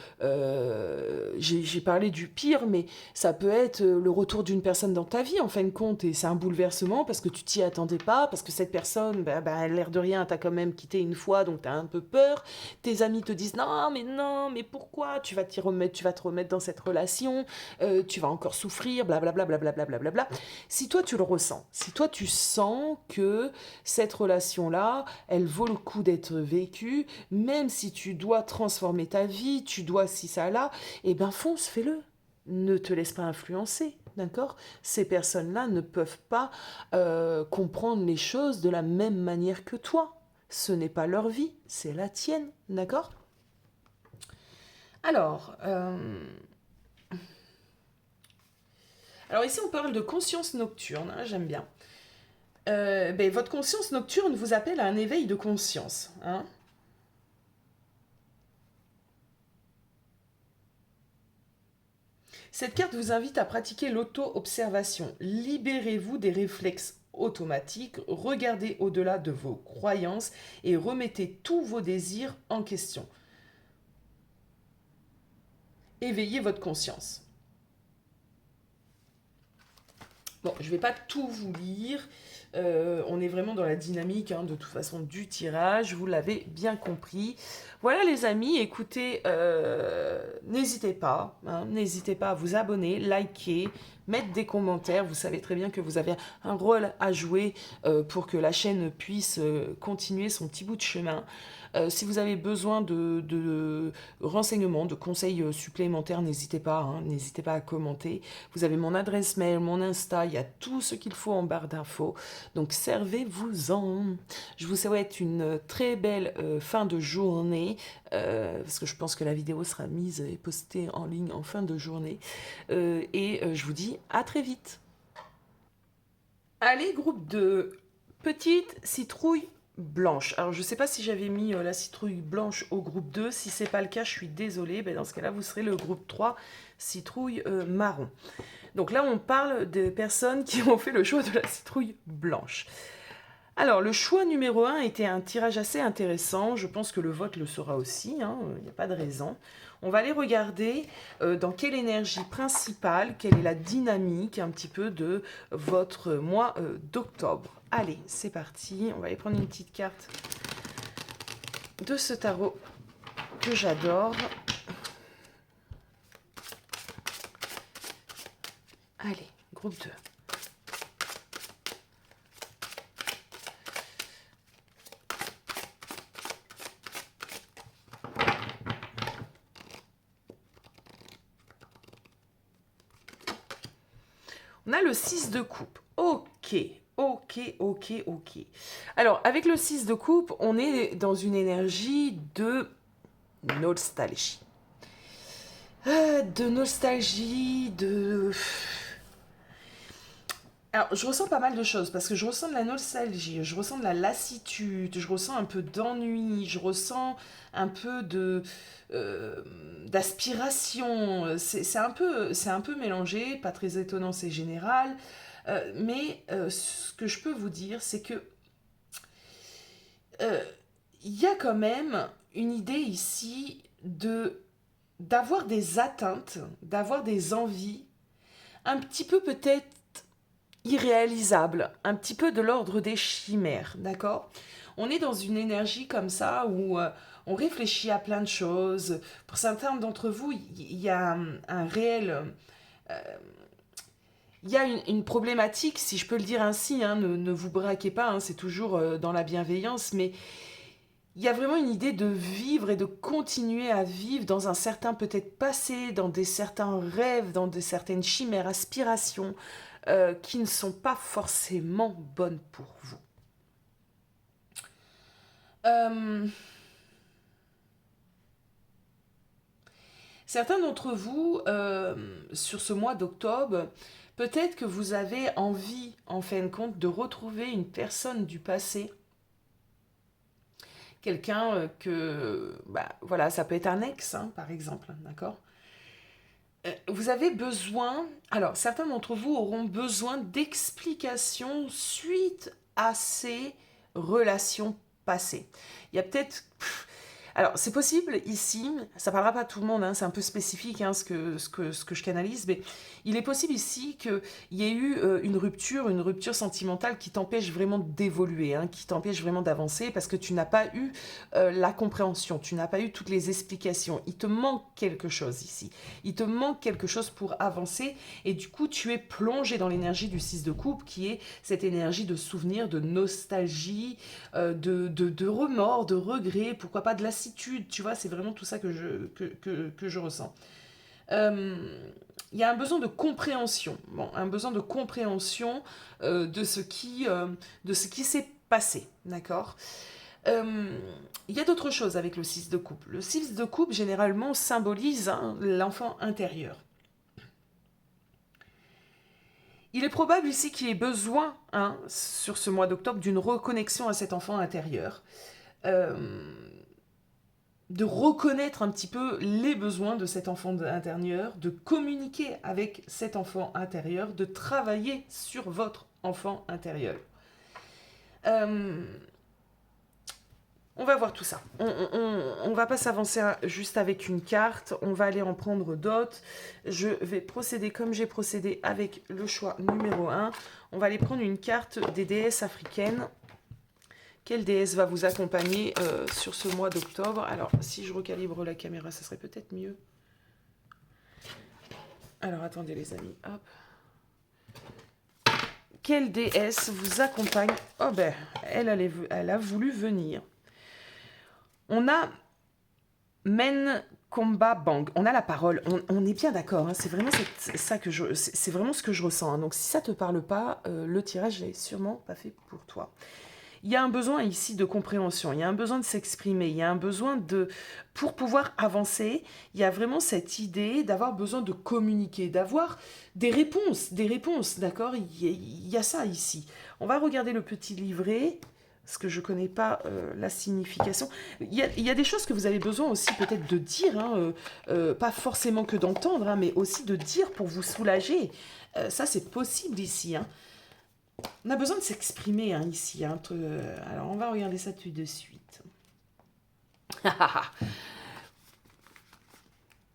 j'ai parlé du pire, mais ça peut être le retour d'une personne dans ta vie en fin de compte, et c'est un bouleversement parce que tu t'y attendais pas, parce que cette personne, elle a l'air de rien, t'as quand même quitté une fois, donc t'as un peu peur. Tes amis te disent non, mais pourquoi tu vas te remettre dans cette relation, tu vas encore souffrir, blablabla, blablabla, blablabla. Si toi tu le ressens, si toi tu sens que cette relation-là, elle vaut le coup d'être vécue, même si tu dois transformer ta vie, tu dois ci, ça, là, eh ben fonce, fais-le. Ne te laisse pas influencer, d'accord ? Ces personnes-là ne peuvent pas comprendre les choses de la même manière que toi. Ce n'est pas leur vie, c'est la tienne, d'accord ? Alors, ici on parle de conscience nocturne, hein, j'aime bien. Votre conscience nocturne vous appelle à un éveil de conscience, hein ? Cette carte vous invite à pratiquer l'auto-observation. Libérez-vous des réflexes automatiques, regardez au-delà de vos croyances et remettez tous vos désirs en question. Éveillez votre conscience. Bon, je ne vais pas tout vous lire. On est vraiment dans la dynamique hein, de toute façon du tirage, vous l'avez bien compris. Voilà les amis, écoutez, n'hésitez pas à vous abonner, liker, mettre des commentaires. Vous savez très bien que vous avez un rôle à jouer pour que la chaîne puisse continuer son petit bout de chemin. Si vous avez besoin de renseignements, de conseils supplémentaires, n'hésitez pas à commenter. Vous avez mon adresse mail, mon Insta, il y a tout ce qu'il faut en barre d'infos. Donc servez-vous-en. Je vous souhaite une très belle fin de journée, parce que je pense que la vidéo sera mise et postée en ligne en fin de journée. Je vous dis à très vite. Allez, groupe de petites citrouilles blanche. Alors, je ne sais pas si j'avais mis la citrouille blanche au groupe 2. Si ce n'est pas le cas, je suis désolée. Dans ce cas-là, vous serez le groupe 3, citrouille marron. Donc là, on parle de personnes qui ont fait le choix de la citrouille blanche. Alors, le choix numéro 1 était un tirage assez intéressant. Je pense que le vote le sera aussi. Il n'y a pas de raison. On va aller regarder dans quelle énergie principale, quelle est la dynamique un petit peu de votre mois d'octobre. Allez, c'est parti. On va aller prendre une petite carte de ce tarot que j'adore. Allez, groupe 2. On a le 6 de coupe. Ok, ok. Alors, avec le 6 de coupe, on est dans une énergie de nostalgie. De nostalgie, de... Alors, je ressens pas mal de choses, parce que je ressens de la nostalgie, je ressens de la lassitude, je ressens un peu d'ennui, je ressens un peu de... d'aspiration. C'est un peu mélangé, pas très étonnant, c'est général. Mais ce que je peux vous dire, c'est que euh, il y a quand même une idée ici de d'avoir des atteintes, d'avoir des envies, un petit peu peut-être irréalisables, un petit peu de l'ordre des chimères, d'accord? On est dans une énergie comme ça où on réfléchit à plein de choses. Pour certains d'entre vous, il y a un réel... il y a une problématique, si je peux le dire ainsi, hein, ne vous braquez pas, hein, c'est toujours dans la bienveillance, mais il y a vraiment une idée de vivre et de continuer à vivre dans un certain peut-être passé, dans des certains rêves, dans de certaines chimères, aspirations qui ne sont pas forcément bonnes pour vous. Euh, Certains d'entre vous, sur ce mois d'octobre, peut-être que vous avez envie, en fin de compte, de retrouver une personne du passé. Quelqu'un voilà, ça peut être un ex, hein, par exemple, d'accord. Vous avez besoin, alors certains d'entre vous auront besoin d'explications suite à ces relations passées. Il y a peut-être, alors, c'est possible ici, ça parlera pas à tout le monde, hein, c'est un peu spécifique hein, ce que je canalise, mais il est possible ici qu'il y ait eu une rupture sentimentale qui t'empêche vraiment d'évoluer, hein, qui t'empêche vraiment d'avancer parce que tu n'as pas eu la compréhension, tu n'as pas eu toutes les explications. Il te manque quelque chose ici. Il te manque quelque chose pour avancer et du coup, tu es plongé dans l'énergie du 6 de coupe qui est cette énergie de souvenir, de nostalgie, de remords, de regrets, pourquoi pas de lassitude, tu vois, c'est vraiment tout ça que je ressens. Il y a un besoin de compréhension, bon, un besoin de compréhension de ce qui s'est passé, d'accord. Il y a d'autres choses avec le 6 de coupe. Le 6 de coupe, généralement, symbolise hein, l'enfant intérieur. Il est probable ici qu'il y ait besoin, hein, sur ce mois d'octobre, d'une reconnexion à cet enfant intérieur. De reconnaître un petit peu les besoins de cet enfant intérieur, de communiquer avec cet enfant intérieur, de travailler sur votre enfant intérieur. On va voir tout ça. On va pas s'avancer juste avec une carte, on va aller en prendre d'autres. Je vais procéder comme j'ai procédé avec le choix numéro 1. On va aller prendre une carte des déesses africaines. Quelle déesse va vous accompagner sur ce mois d'octobre? Alors, si je recalibre la caméra, ça serait peut-être mieux. Alors, attendez les amis, hop. Quelle déesse vous accompagne? Oh ben, elle a voulu venir. On a Men Komba Bang. On a la parole. On est bien d'accord. Hein, c'est vraiment c'est vraiment ce que je ressens. Hein. Donc, si ça te parle pas, le tirage est sûrement pas fait pour toi. Il y a un besoin ici de compréhension, il y a un besoin de s'exprimer, il y a un besoin de... Pour pouvoir avancer, il y a vraiment cette idée d'avoir besoin de communiquer, d'avoir des réponses, d'accord. Il y a ça ici. On va regarder le petit livret, parce que je ne connais pas la signification. Il y a des choses que vous avez besoin aussi peut-être de dire, hein, pas forcément que d'entendre, hein, mais aussi de dire pour vous soulager. Ça, c'est possible ici, hein. On a besoin de s'exprimer hein, ici. Hein, alors, on va regarder ça tout de suite.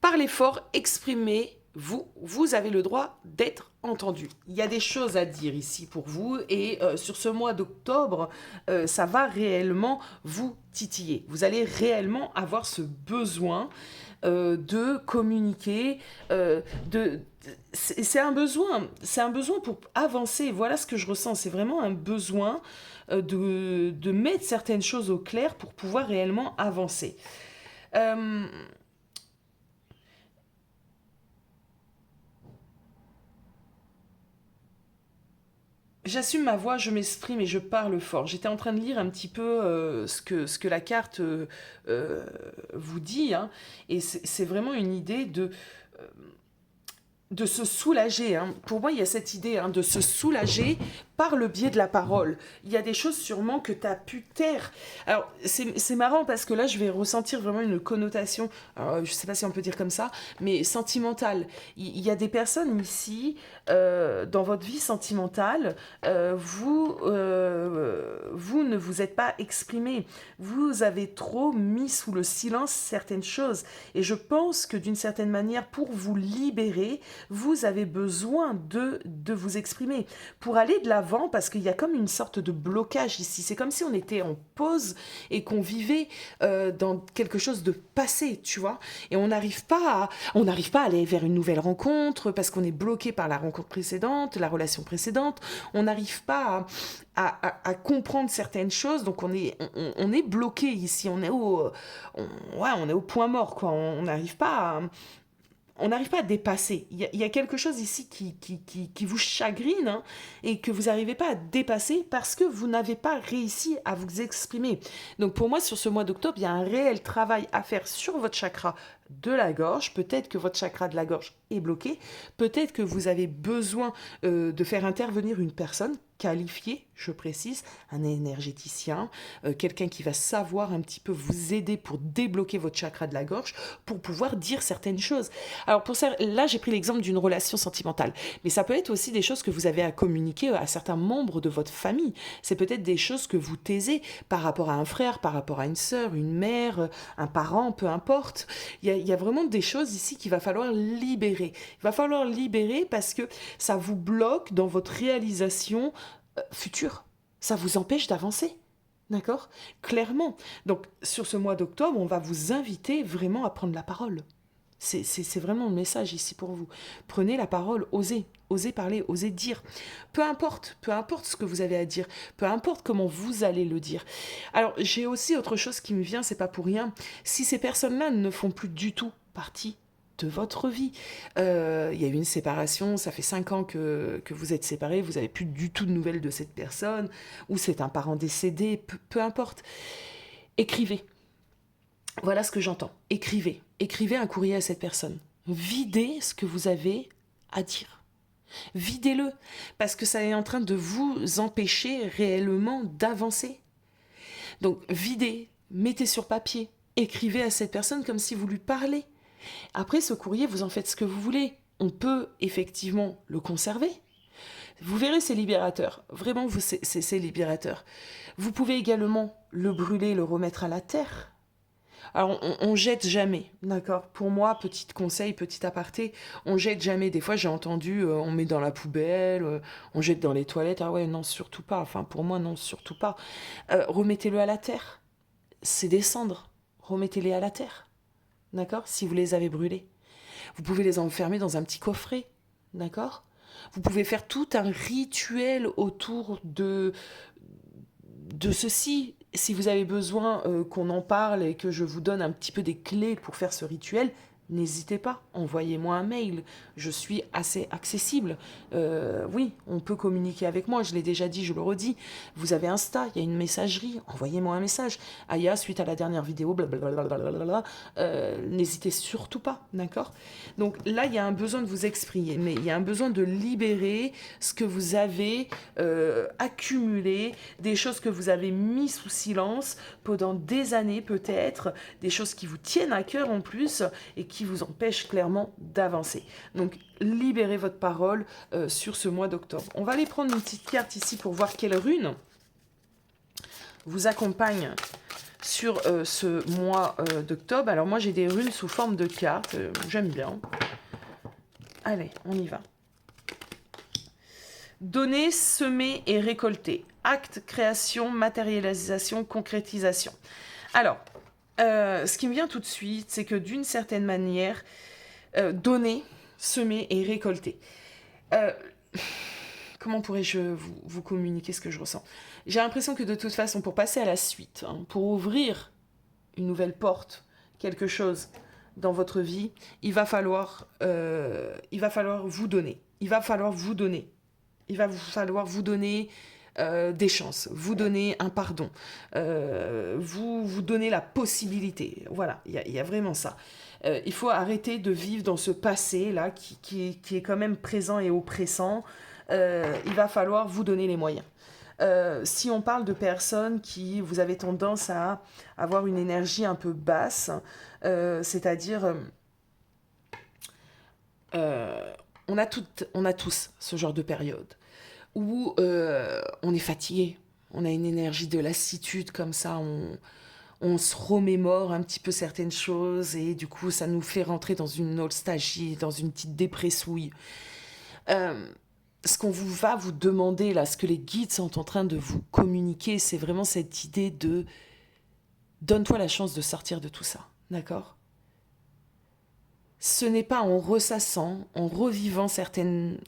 Parlez fort, exprimez-vous. Vous avez le droit d'être entendu. Il y a des choses à dire ici pour vous. Et sur ce mois d'octobre, ça va réellement vous titiller. Vous allez réellement avoir ce besoin de communiquer, c'est un besoin pour avancer. Voilà ce que je ressens. C'est vraiment un besoin de mettre certaines choses au clair pour pouvoir réellement avancer. J'assume ma voix, je m'exprime et je parle fort. J'étais en train de lire un petit peu ce que la carte vous dit, hein, et c'est vraiment une idée de se soulager. Hein. Pour moi, il y a cette idée de se soulager par le biais de la parole. Il y a des choses sûrement que tu as pu taire. Alors, c'est marrant parce que là, je vais ressentir vraiment une connotation, alors, je ne sais pas si on peut dire comme ça, mais sentimentale. Il y a des personnes ici, dans votre vie sentimentale, vous ne vous êtes pas exprimé. Vous avez trop mis sous le silence certaines choses. Et je pense que d'une certaine manière, pour vous libérer, vous avez besoin de vous exprimer. Pour aller de l'avant, parce qu'il y a comme une sorte de blocage ici. C'est comme si on était en pause et qu'on vivait dans quelque chose de passé, tu vois. Et on n'arrive pas à aller vers une nouvelle rencontre parce qu'on est bloqué par la rencontre précédente, la relation précédente. On n'arrive pas à comprendre certaines choses. Donc on est bloqué ici. On est au point mort, quoi. On n'arrive pas à dépasser. Il y a quelque chose ici qui vous chagrine, hein, et que vous n'arrivez pas à dépasser parce que vous n'avez pas réussi à vous exprimer. Donc pour moi, sur ce mois d'octobre, il y a un réel travail à faire sur votre chakra de la gorge. Peut-être que votre chakra de la gorge est bloqué. Peut-être que vous avez besoin de faire intervenir une personne qualifié, je précise, un énergéticien, quelqu'un qui va savoir un petit peu vous aider pour débloquer votre chakra de la gorge, pour pouvoir dire certaines choses. Alors pour ça, là j'ai pris l'exemple d'une relation sentimentale, mais ça peut être aussi des choses que vous avez à communiquer à certains membres de votre famille. C'est peut-être des choses que vous taisez par rapport à un frère, par rapport à une sœur, une mère, un parent, peu importe. Il y a vraiment des choses ici qu'il va falloir libérer. Il va falloir libérer parce que ça vous bloque dans votre réalisation futur. Ça vous empêche d'avancer. D'accord? Clairement. Donc, sur ce mois d'octobre, on va vous inviter vraiment à prendre la parole. C'est vraiment le message ici pour vous. Prenez la parole, osez. Osez parler, osez dire. Peu importe ce que vous avez à dire. Peu importe comment vous allez le dire. Alors, j'ai aussi autre chose qui me vient, c'est pas pour rien. Si ces personnes-là ne font plus du tout partie de votre vie. Il y a eu une séparation, ça fait 5 ans que vous êtes séparés, vous n'avez plus du tout de nouvelles de cette personne, ou c'est un parent décédé, peu importe. Écrivez. Voilà ce que j'entends. Écrivez. Écrivez un courrier à cette personne. Videz ce que vous avez à dire. Videz-le, parce que ça est en train de vous empêcher réellement d'avancer. Donc, videz, mettez sur papier, écrivez à cette personne comme si vous lui parlez. Après, ce courrier, vous en faites ce que vous voulez. On peut effectivement le conserver. Vous verrez, c'est libérateur. Vraiment, c'est libérateur. Vous pouvez également le brûler, le remettre à la terre. Alors, on jette jamais, d'accord? Pour moi, petit conseil, petit aparté, on jette jamais. Des fois, j'ai entendu, on met dans la poubelle, on jette dans les toilettes. Ah ouais, non, surtout pas. Enfin, pour moi, non, surtout pas. Remettez-le à la terre. C'est des cendres. Remettez-les à la terre. D'accord? Si vous les avez brûlés. Vous pouvez les enfermer dans un petit coffret. D'accord? Vous pouvez faire tout un rituel autour de ceci. Si vous avez besoin qu'on en parle et que je vous donne un petit peu des clés pour faire ce rituel, n'hésitez pas, envoyez-moi un mail. Je suis assez accessible. Oui, on peut communiquer avec moi, je l'ai déjà dit, je le redis. Vous avez Insta, il y a une messagerie, envoyez-moi un message. Aya, suite à la dernière vidéo, blablabla, n'hésitez surtout pas, d'accord? Donc là, il y a un besoin de vous exprimer, mais il y a un besoin de libérer ce que vous avez accumulé, des choses que vous avez mis sous silence pendant des années peut-être, des choses qui vous tiennent à cœur en plus et qui vous empêchent clairement d'avancer. Donc libérez votre parole sur ce mois d'octobre. On va aller prendre une petite carte ici pour voir quelle rune vous accompagne sur ce mois d'octobre. Alors moi j'ai des runes sous forme de cartes, j'aime bien. Allez, on y va. Donner, semer et récolter. Acte, création, matérialisation, concrétisation. Alors, ce qui me vient tout de suite, c'est que d'une certaine manière, donner, semer et récolter. Comment pourrais-je vous communiquer ce que je ressens? J'ai l'impression que de toute façon, pour passer à la suite, pour ouvrir une nouvelle porte, quelque chose dans votre vie, il va falloir vous donner. Il va falloir vous donner. Il va vous falloir vous donner des chances, vous donner un pardon, vous donner la possibilité. Voilà, il y a vraiment ça. Il faut arrêter de vivre dans ce passé-là qui est quand même présent et oppressant. Il va falloir vous donner les moyens. Si on parle de personnes qui, vous avez tendance à avoir une énergie un peu basse, c'est-à-dire, on a tous ce genre de période où on est fatigué, on a une énergie de lassitude comme ça, on se remémore un petit peu certaines choses et du coup ça nous fait rentrer dans une nostalgie, dans une petite dépressouille. Ce qu'on va vous demander là, ce que les guides sont en train de vous communiquer, c'est vraiment cette idée de donne-toi la chance de sortir de tout ça, d'accord? Ce n'est pas en ressassant, en revivant certaines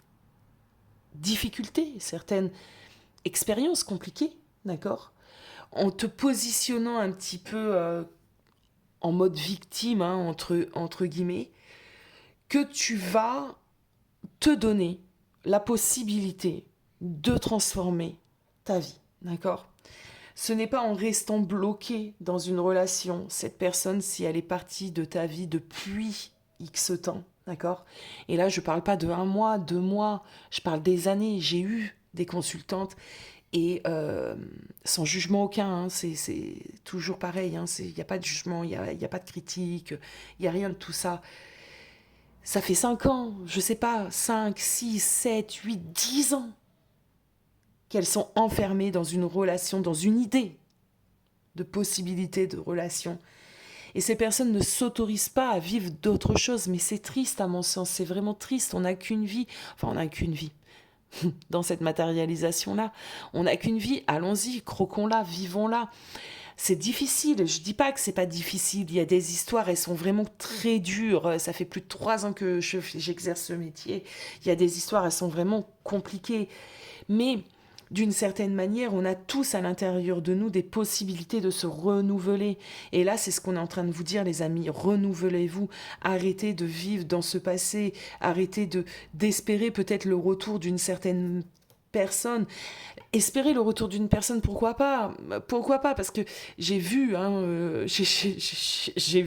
difficultés, certaines expériences compliquées, d'accord? En te positionnant un petit peu en mode victime, hein, entre guillemets, que tu vas te donner la possibilité de transformer ta vie, d'accord? Ce n'est pas en restant bloqué dans une relation, cette personne, si elle est partie de ta vie depuis X temps, d'accord? Et là, je ne parle pas de 1 mois, 2 mois, je parle des années. J'ai eu des consultantes et sans jugement aucun, hein, c'est toujours pareil, hein, il n'y a pas de jugement, il y a pas de critique, il n'y a rien de tout ça. Ça fait 5 ans, je sais pas, 5, 6, 7, 8, 10 ans qu'elles sont enfermées dans une relation, dans une idée de possibilité de relation. Et ces personnes ne s'autorisent pas à vivre d'autres choses. Mais c'est triste à mon sens, c'est vraiment triste. On n'a qu'une vie. Enfin, on n'a qu'une vie. Dans cette matérialisation-là. On n'a qu'une vie, allons-y, croquons-la, vivons-la. C'est difficile, je dis pas que c'est pas difficile, il y a des histoires, elles sont vraiment très dures, ça fait plus de 3 ans que j'exerce ce métier, il y a des histoires, elles sont vraiment compliquées, mais d'une certaine manière, on a tous à l'intérieur de nous des possibilités de se renouveler. Et là, c'est ce qu'on est en train de vous dire, les amis. Renouvelez-vous. Arrêtez de vivre dans ce passé. Arrêtez d'espérer peut-être le retour d'une certaine personne. Espérer le retour d'une personne, pourquoi pas? Pourquoi pas? Parce que j'ai vu, hein, j'ai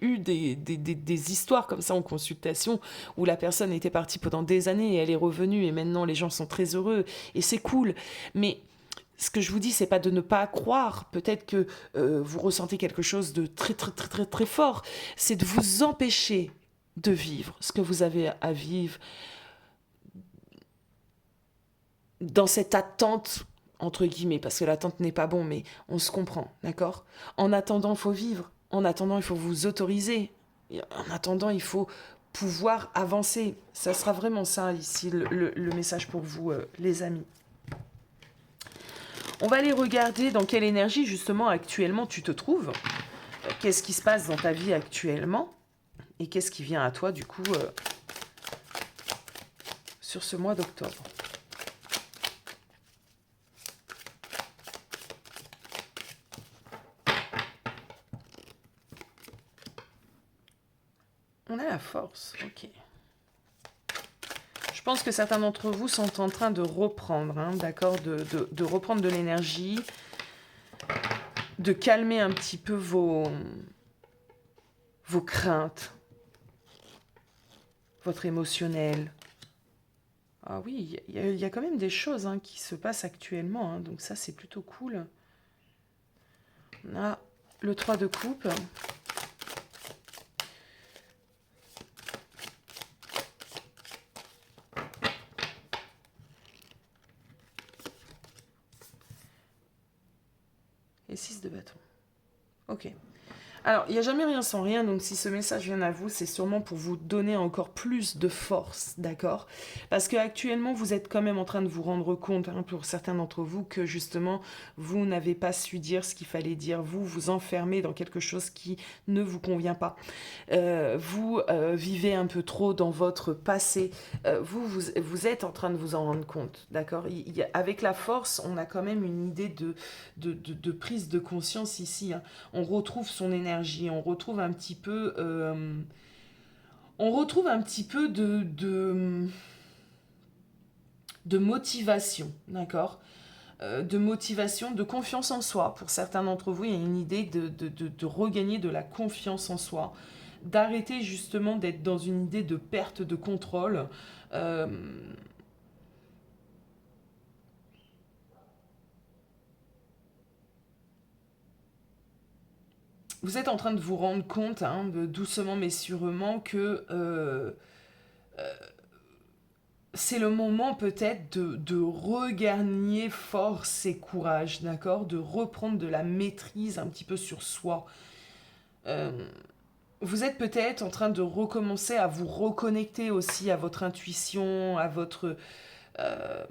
eu des histoires comme ça en consultation où la personne était partie pendant des années et elle est revenue et maintenant les gens sont très heureux et c'est cool. Mais ce que je vous dis, c'est pas de ne pas croire. Peut-être que vous ressentez quelque chose de très très très très très fort. C'est de vous empêcher de vivre ce que vous avez à vivre dans cette attente, entre guillemets, parce que l'attente n'est pas bon, mais on se comprend, d'accord? En attendant, il faut vivre. En attendant, il faut vous autoriser. En attendant, il faut pouvoir avancer. Ça sera vraiment ça, ici, le message pour vous, les amis. On va aller regarder dans quelle énergie, justement, actuellement, tu te trouves. Qu'est-ce qui se passe dans ta vie actuellement? Et qu'est-ce qui vient à toi, du coup, sur ce mois d'octobre? On a la force, ok. Je pense que certains d'entre vous sont en train de reprendre, hein, d'accord, de reprendre de l'énergie, de calmer un petit peu vos craintes, votre émotionnel. Ah oui, il y a quand même des choses, hein, qui se passent actuellement, hein, donc ça c'est plutôt cool. On a le 3 de coupe. Et 6 de bâton. Ok. Alors, il n'y a jamais rien sans rien, donc si ce message vient à vous, c'est sûrement pour vous donner encore plus de force, d'accord? Parce qu'actuellement, vous êtes quand même en train de vous rendre compte, hein, pour certains d'entre vous, que justement, vous n'avez pas su dire ce qu'il fallait dire. Vous vous enfermez dans quelque chose qui ne vous convient pas. Vous vivez un peu trop dans votre passé. Vous êtes en train de vous en rendre compte, d'accord? Avec la force, on a quand même une idée de prise de conscience ici, hein. On retrouve son énergie, on retrouve un petit peu de de motivation, d'accord, de motivation, de confiance en soi. Pour certains d'entre vous, il y a une idée de regagner de la confiance en soi, d'arrêter justement d'être dans une idée de perte de contrôle. Euh, vous êtes en train de vous rendre compte, hein, doucement mais sûrement, que c'est le moment peut-être de regagner force et courage, d'accord, de reprendre de la maîtrise un petit peu sur soi. Euh, Vous êtes peut-être en train de recommencer à vous reconnecter aussi à votre intuition, euh,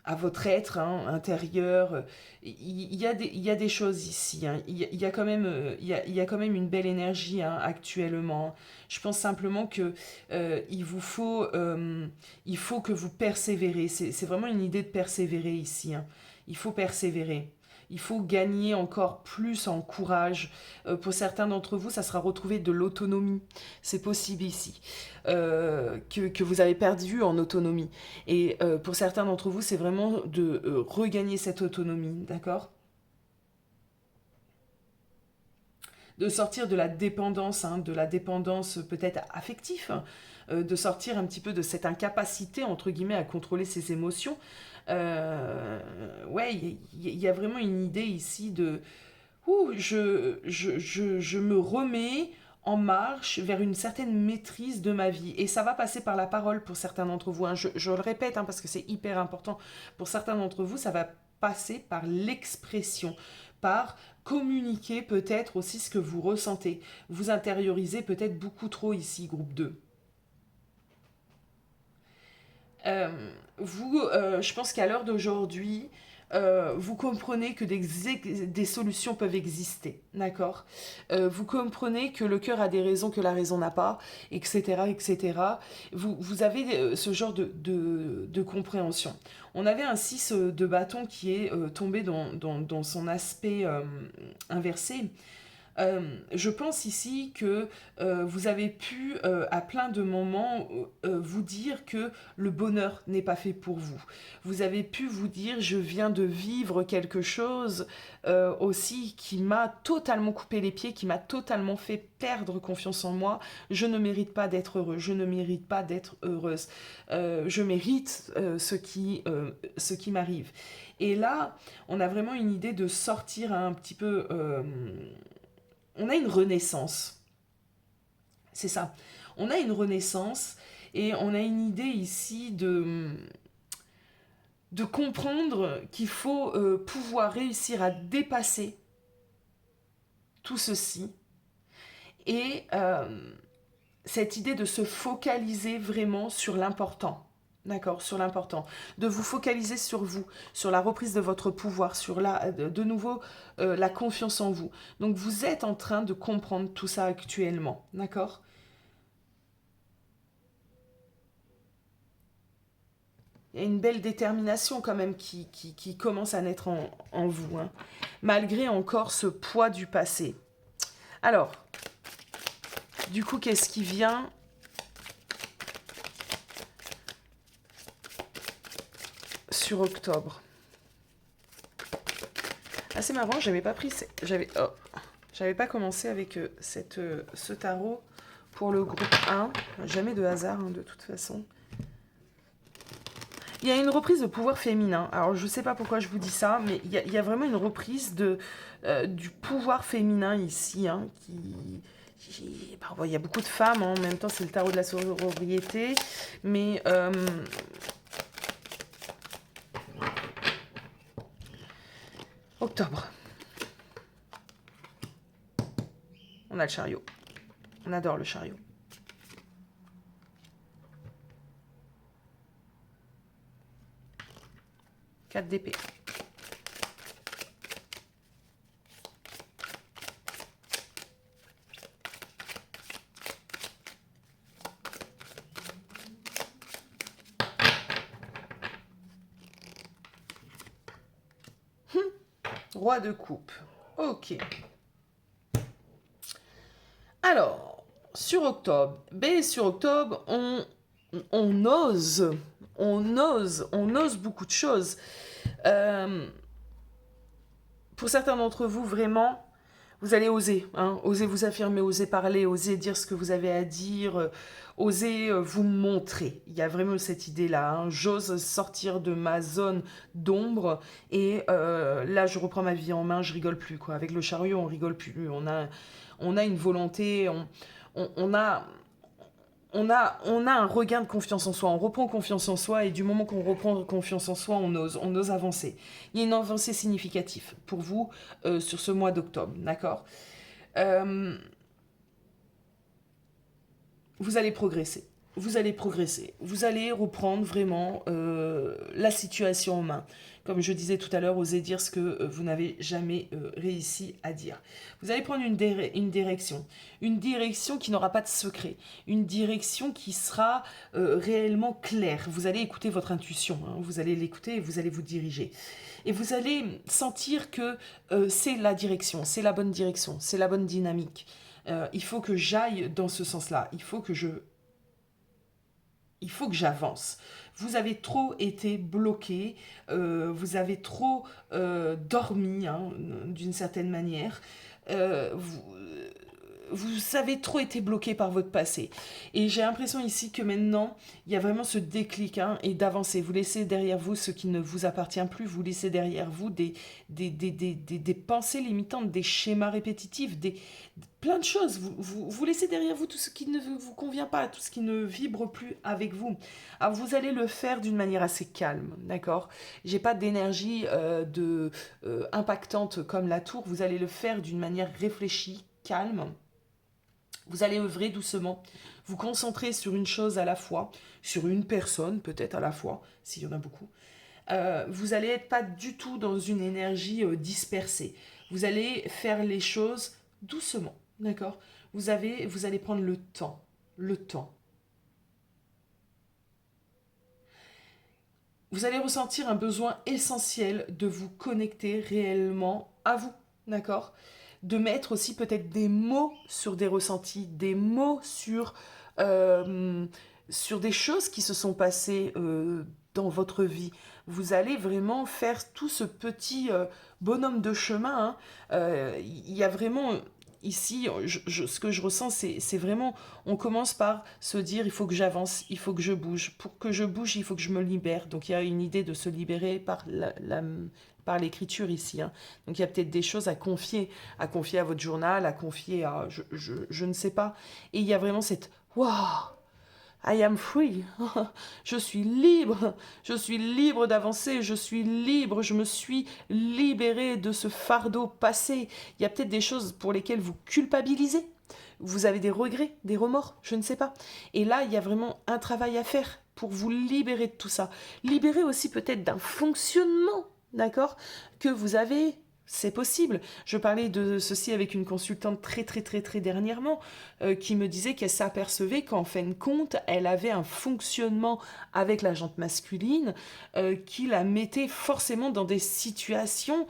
à votre être, hein, intérieur. Il y a des choses ici, hein. Il y a quand même, il y a quand même une belle énergie, hein, actuellement. Je pense simplement que il faut que vous persévérez. C'est vraiment une idée de persévérer ici, hein. Il faut persévérer. Il faut gagner encore plus en courage. Pour certains d'entre vous, ça sera retrouver de l'autonomie. C'est possible ici. Que vous avez perdu en autonomie. Et pour certains d'entre vous, c'est vraiment de regagner cette autonomie, d'accord? De sortir de la dépendance, hein, de la dépendance peut-être affective, hein, de sortir un petit peu de cette incapacité, entre guillemets, à contrôler ses émotions. Ouais, il y a vraiment une idée ici de ouh, je me remets en marche vers une certaine maîtrise de ma vie. Et ça va passer par la parole pour certains d'entre vous, hein. Je le répète, hein, parce que c'est hyper important. Pour certains d'entre vous, ça va passer par l'expression, par communiquer peut-être aussi ce que vous ressentez. Vous intériorisez peut-être beaucoup trop ici, groupe 2. Euh, je pense qu'à l'heure d'aujourd'hui, vous comprenez que des solutions peuvent exister, d'accord. Vous comprenez que le cœur a des raisons que la raison n'a pas, etc., etc. Vous avez ce genre de compréhension. On avait un 6 de bâton qui est tombé dans son aspect inversé. Je pense ici que vous avez pu, à plein de moments, vous dire que le bonheur n'est pas fait pour vous. Vous avez pu vous dire, je viens de vivre quelque chose aussi qui m'a totalement coupé les pieds, qui m'a totalement fait perdre confiance en moi. Je ne mérite pas d'être heureux, je ne mérite pas d'être heureuse. Je mérite ce qui m'arrive. Et là, on a vraiment une idée de sortir un petit peu... on a une renaissance. C'est ça. On a une renaissance et on a une idée ici de comprendre qu'il faut pouvoir réussir à dépasser tout ceci et cette idée de se focaliser vraiment sur l'important. D'accord, sur l'important. De vous focaliser sur vous, sur la reprise de votre pouvoir, sur de nouveau la confiance en vous. Donc vous êtes en train de comprendre tout ça actuellement. D'accord. Il y a une belle détermination quand même qui commence à naître en vous, hein, malgré encore ce poids du passé. Alors, du coup, qu'est-ce qui vient sur octobre? Ah, c'est marrant, j'avais pas pris... J'avais pas commencé avec ce tarot pour le groupe 1. Jamais de hasard, hein, de toute façon. Il y a une reprise de pouvoir féminin. Alors, je sais pas pourquoi je vous dis ça, mais il y a vraiment une reprise du pouvoir féminin ici, hein, il y a beaucoup de femmes, hein, en même temps, c'est le tarot de la sororité, mais... octobre. On a le chariot. On adore le chariot. Quatre d'épée. Roi de coupe. Ok. Alors, sur octobre, on on ose beaucoup de choses. Euh, pour certains d'entre vous, vraiment, vous allez oser, hein, oser vous affirmer, oser parler, oser dire ce que vous avez à dire, oser vous montrer. Il y a vraiment cette idée-là, hein, j'ose sortir de ma zone d'ombre et là je reprends ma vie en main, je rigole plus quoi. Avec le chariot on rigole plus, on a une volonté, on a on a un regain de confiance en soi, on reprend confiance en soi et du moment qu'on reprend confiance en soi, on ose avancer. Il y a une avancée significative pour vous sur ce mois d'octobre, d'accord. Euh, vous allez progresser. Vous allez progresser. Vous allez reprendre vraiment la situation en main. Comme je disais tout à l'heure, osez dire ce que vous n'avez jamais réussi à dire. Vous allez prendre une direction. Une direction qui n'aura pas de secret. Une direction qui sera réellement claire. Vous allez écouter votre intuition. Hein. Vous allez l'écouter et vous allez vous diriger. Et vous allez sentir que c'est la direction, c'est la bonne direction, c'est la bonne dynamique. Il faut que j'aille dans ce sens-là. Il faut que j'avance. Vous avez trop été bloqué, vous avez trop dormi, hein, d'une certaine manière. Vous, vous avez trop été bloqué par votre passé. Et j'ai l'impression ici que maintenant, il y a vraiment ce déclic hein, et d'avancer. Vous laissez derrière vous ce qui ne vous appartient plus, vous laissez derrière vous des pensées limitantes, des schémas répétitifs, plein de choses. Vous laissez derrière vous tout ce qui ne vous convient pas, tout ce qui ne vibre plus avec vous. Alors vous allez le faire d'une manière assez calme, d'accord. J'ai pas d'énergie impactante comme la tour, vous allez le faire d'une manière réfléchie, calme. Vous allez œuvrer doucement, vous concentrer sur une chose à la fois, sur une personne peut-être à la fois, s'il y en a beaucoup. Vous allez être pas du tout dans une énergie dispersée. Vous allez faire les choses doucement, d'accord. Vous allez prendre le temps, le temps. Vous allez ressentir un besoin essentiel de vous connecter réellement à vous, d'accord. De mettre aussi peut-être des mots sur des ressentis, des mots sur des choses qui se sont passées dans votre vie. Vous allez vraiment faire tout ce petit bonhomme de chemin. Hein. Il y a vraiment ici, ce que je ressens, c'est vraiment, on commence par se dire, il faut que j'avance, il faut que je bouge. Pour que je bouge, il faut que je me libère. Donc il y a une idée de se libérer par par l'écriture ici. Hein. Donc il y a peut-être des choses à confier à votre journal, à confier à, je ne sais pas. Et il y a vraiment cette, waouh, I am free. Je suis libre d'avancer, je suis libre, je me suis libérée de ce fardeau passé. Il y a peut-être des choses pour lesquelles vous culpabilisez. Vous avez des regrets, des remords, je ne sais pas. Et là, il y a vraiment un travail à faire pour vous libérer de tout ça. Libérer aussi peut-être d'un fonctionnement, d'accord, que vous avez. C'est possible. Je parlais de ceci avec une consultante très dernièrement qui me disait qu'elle s'apercevait qu'en fin de compte, elle avait un fonctionnement avec la jante masculine qui la mettait forcément dans des situations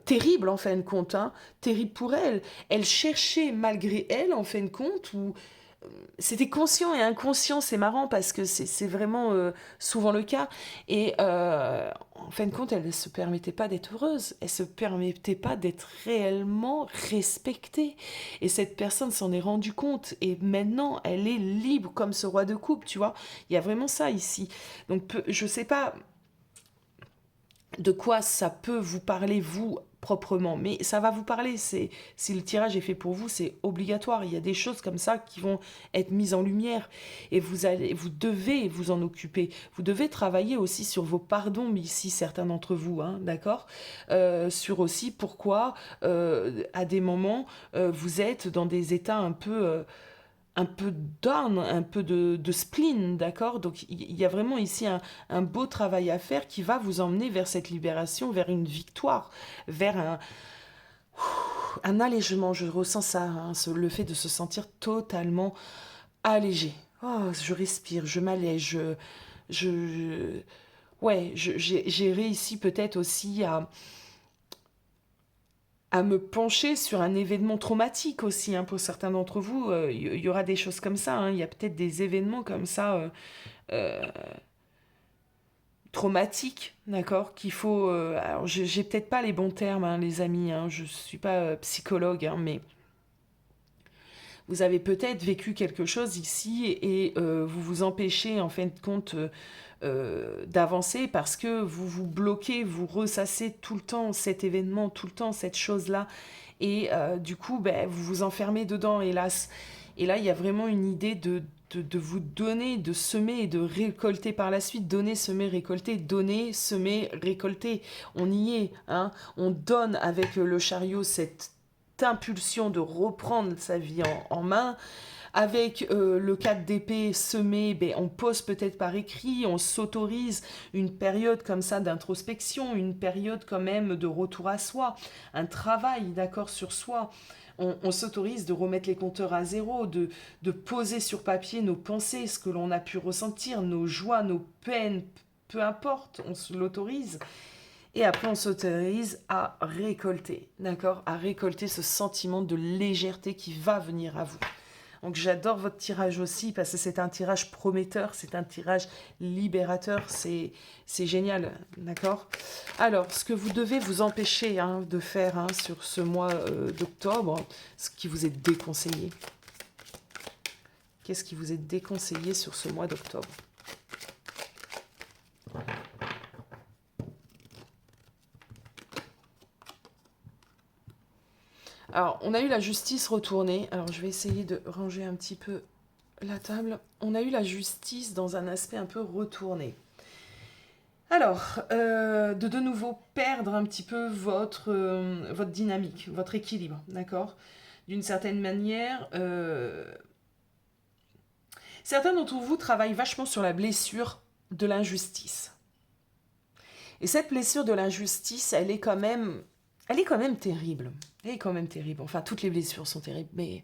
terribles en fin de compte, hein, terribles pour elle. Elle cherchait malgré elle en fin de compte ou c'était conscient et inconscient, c'est marrant parce que c'est vraiment souvent le cas. Et en fin de compte, elle ne se permettait pas d'être heureuse, elle ne se permettait pas d'être réellement respectée. Et cette personne s'en est rendue compte et maintenant, elle est libre comme ce roi de coupe, tu vois. Il y a vraiment ça ici. Donc, je ne sais pas de quoi ça peut vous parler, vous, proprement. Mais ça va vous parler. Si le tirage est fait pour vous, c'est obligatoire. Il y a des choses comme ça qui vont être mises en lumière. Et vous devez vous en occuper. Vous devez travailler aussi sur vos pardons, mais ici, certains d'entre vous, hein, d'accord, sur aussi pourquoi, à des moments, vous êtes dans des états un peu down, un peu de spleen, d'accord. Donc il y a vraiment ici un beau travail à faire qui va vous emmener vers cette libération, vers une victoire, vers un allègement. Je ressens ça, hein, le fait de se sentir totalement allégé. Oh, je respire, je m'allège, je- ouais, j'ai réussi peut-être aussi à me pencher sur un événement traumatique aussi, hein, pour certains d'entre vous. Il y aura des choses comme ça, hein. Il y a peut-être des événements comme ça, euh, traumatiques, d'accord, qu'il faut... alors, j'ai peut-être pas les bons termes, hein, les amis, hein, je suis pas psychologue, hein, mais vous avez peut-être vécu quelque chose ici et vous vous empêchez, en fin de compte, d'avancer parce que vous vous bloquez, vous ressassez tout le temps cet événement, tout le temps cette chose-là. Et du coup, ben, vous vous enfermez dedans, hélas. Et là, il y a vraiment une idée de vous donner, de semer et de récolter par la suite. Donner, semer, récolter. Donner, semer, récolter. On y est. Hein. On donne avec le chariot cette impulsion de reprendre sa vie en main. Avec le 4 d'épée semé, ben, on pose peut-être par écrit, on s'autorise une période comme ça d'introspection, une période quand même de retour à soi, un travail, d'accord, sur soi. On s'autorise de remettre les compteurs à zéro, de poser sur papier nos pensées, ce que l'on a pu ressentir, nos joies, nos peines, peu importe, on se l'autorise. Et après, on s'autorise à récolter, d'accord, à récolter ce sentiment de légèreté qui va venir à vous. Donc j'adore votre tirage aussi parce que c'est un tirage prometteur, c'est un tirage libérateur, c'est génial, d'accord. Alors, ce que vous devez vous empêcher, hein, de faire, hein, sur ce mois d'octobre, ce qui vous est déconseillé. Qu'est-ce qui vous est déconseillé sur ce mois d'octobre? Alors, on a eu la justice retournée. Alors, je vais essayer de ranger un petit peu la table. On a eu la justice dans un aspect un peu retourné. Alors, de nouveau perdre un petit peu votre dynamique, votre équilibre, d'accord? D'une certaine manière, certains d'entre vous travaillent vachement sur la blessure de l'injustice. Et cette blessure de l'injustice, elle est quand même terrible. Elle est quand même terrible. Enfin, toutes les blessures sont terribles, mais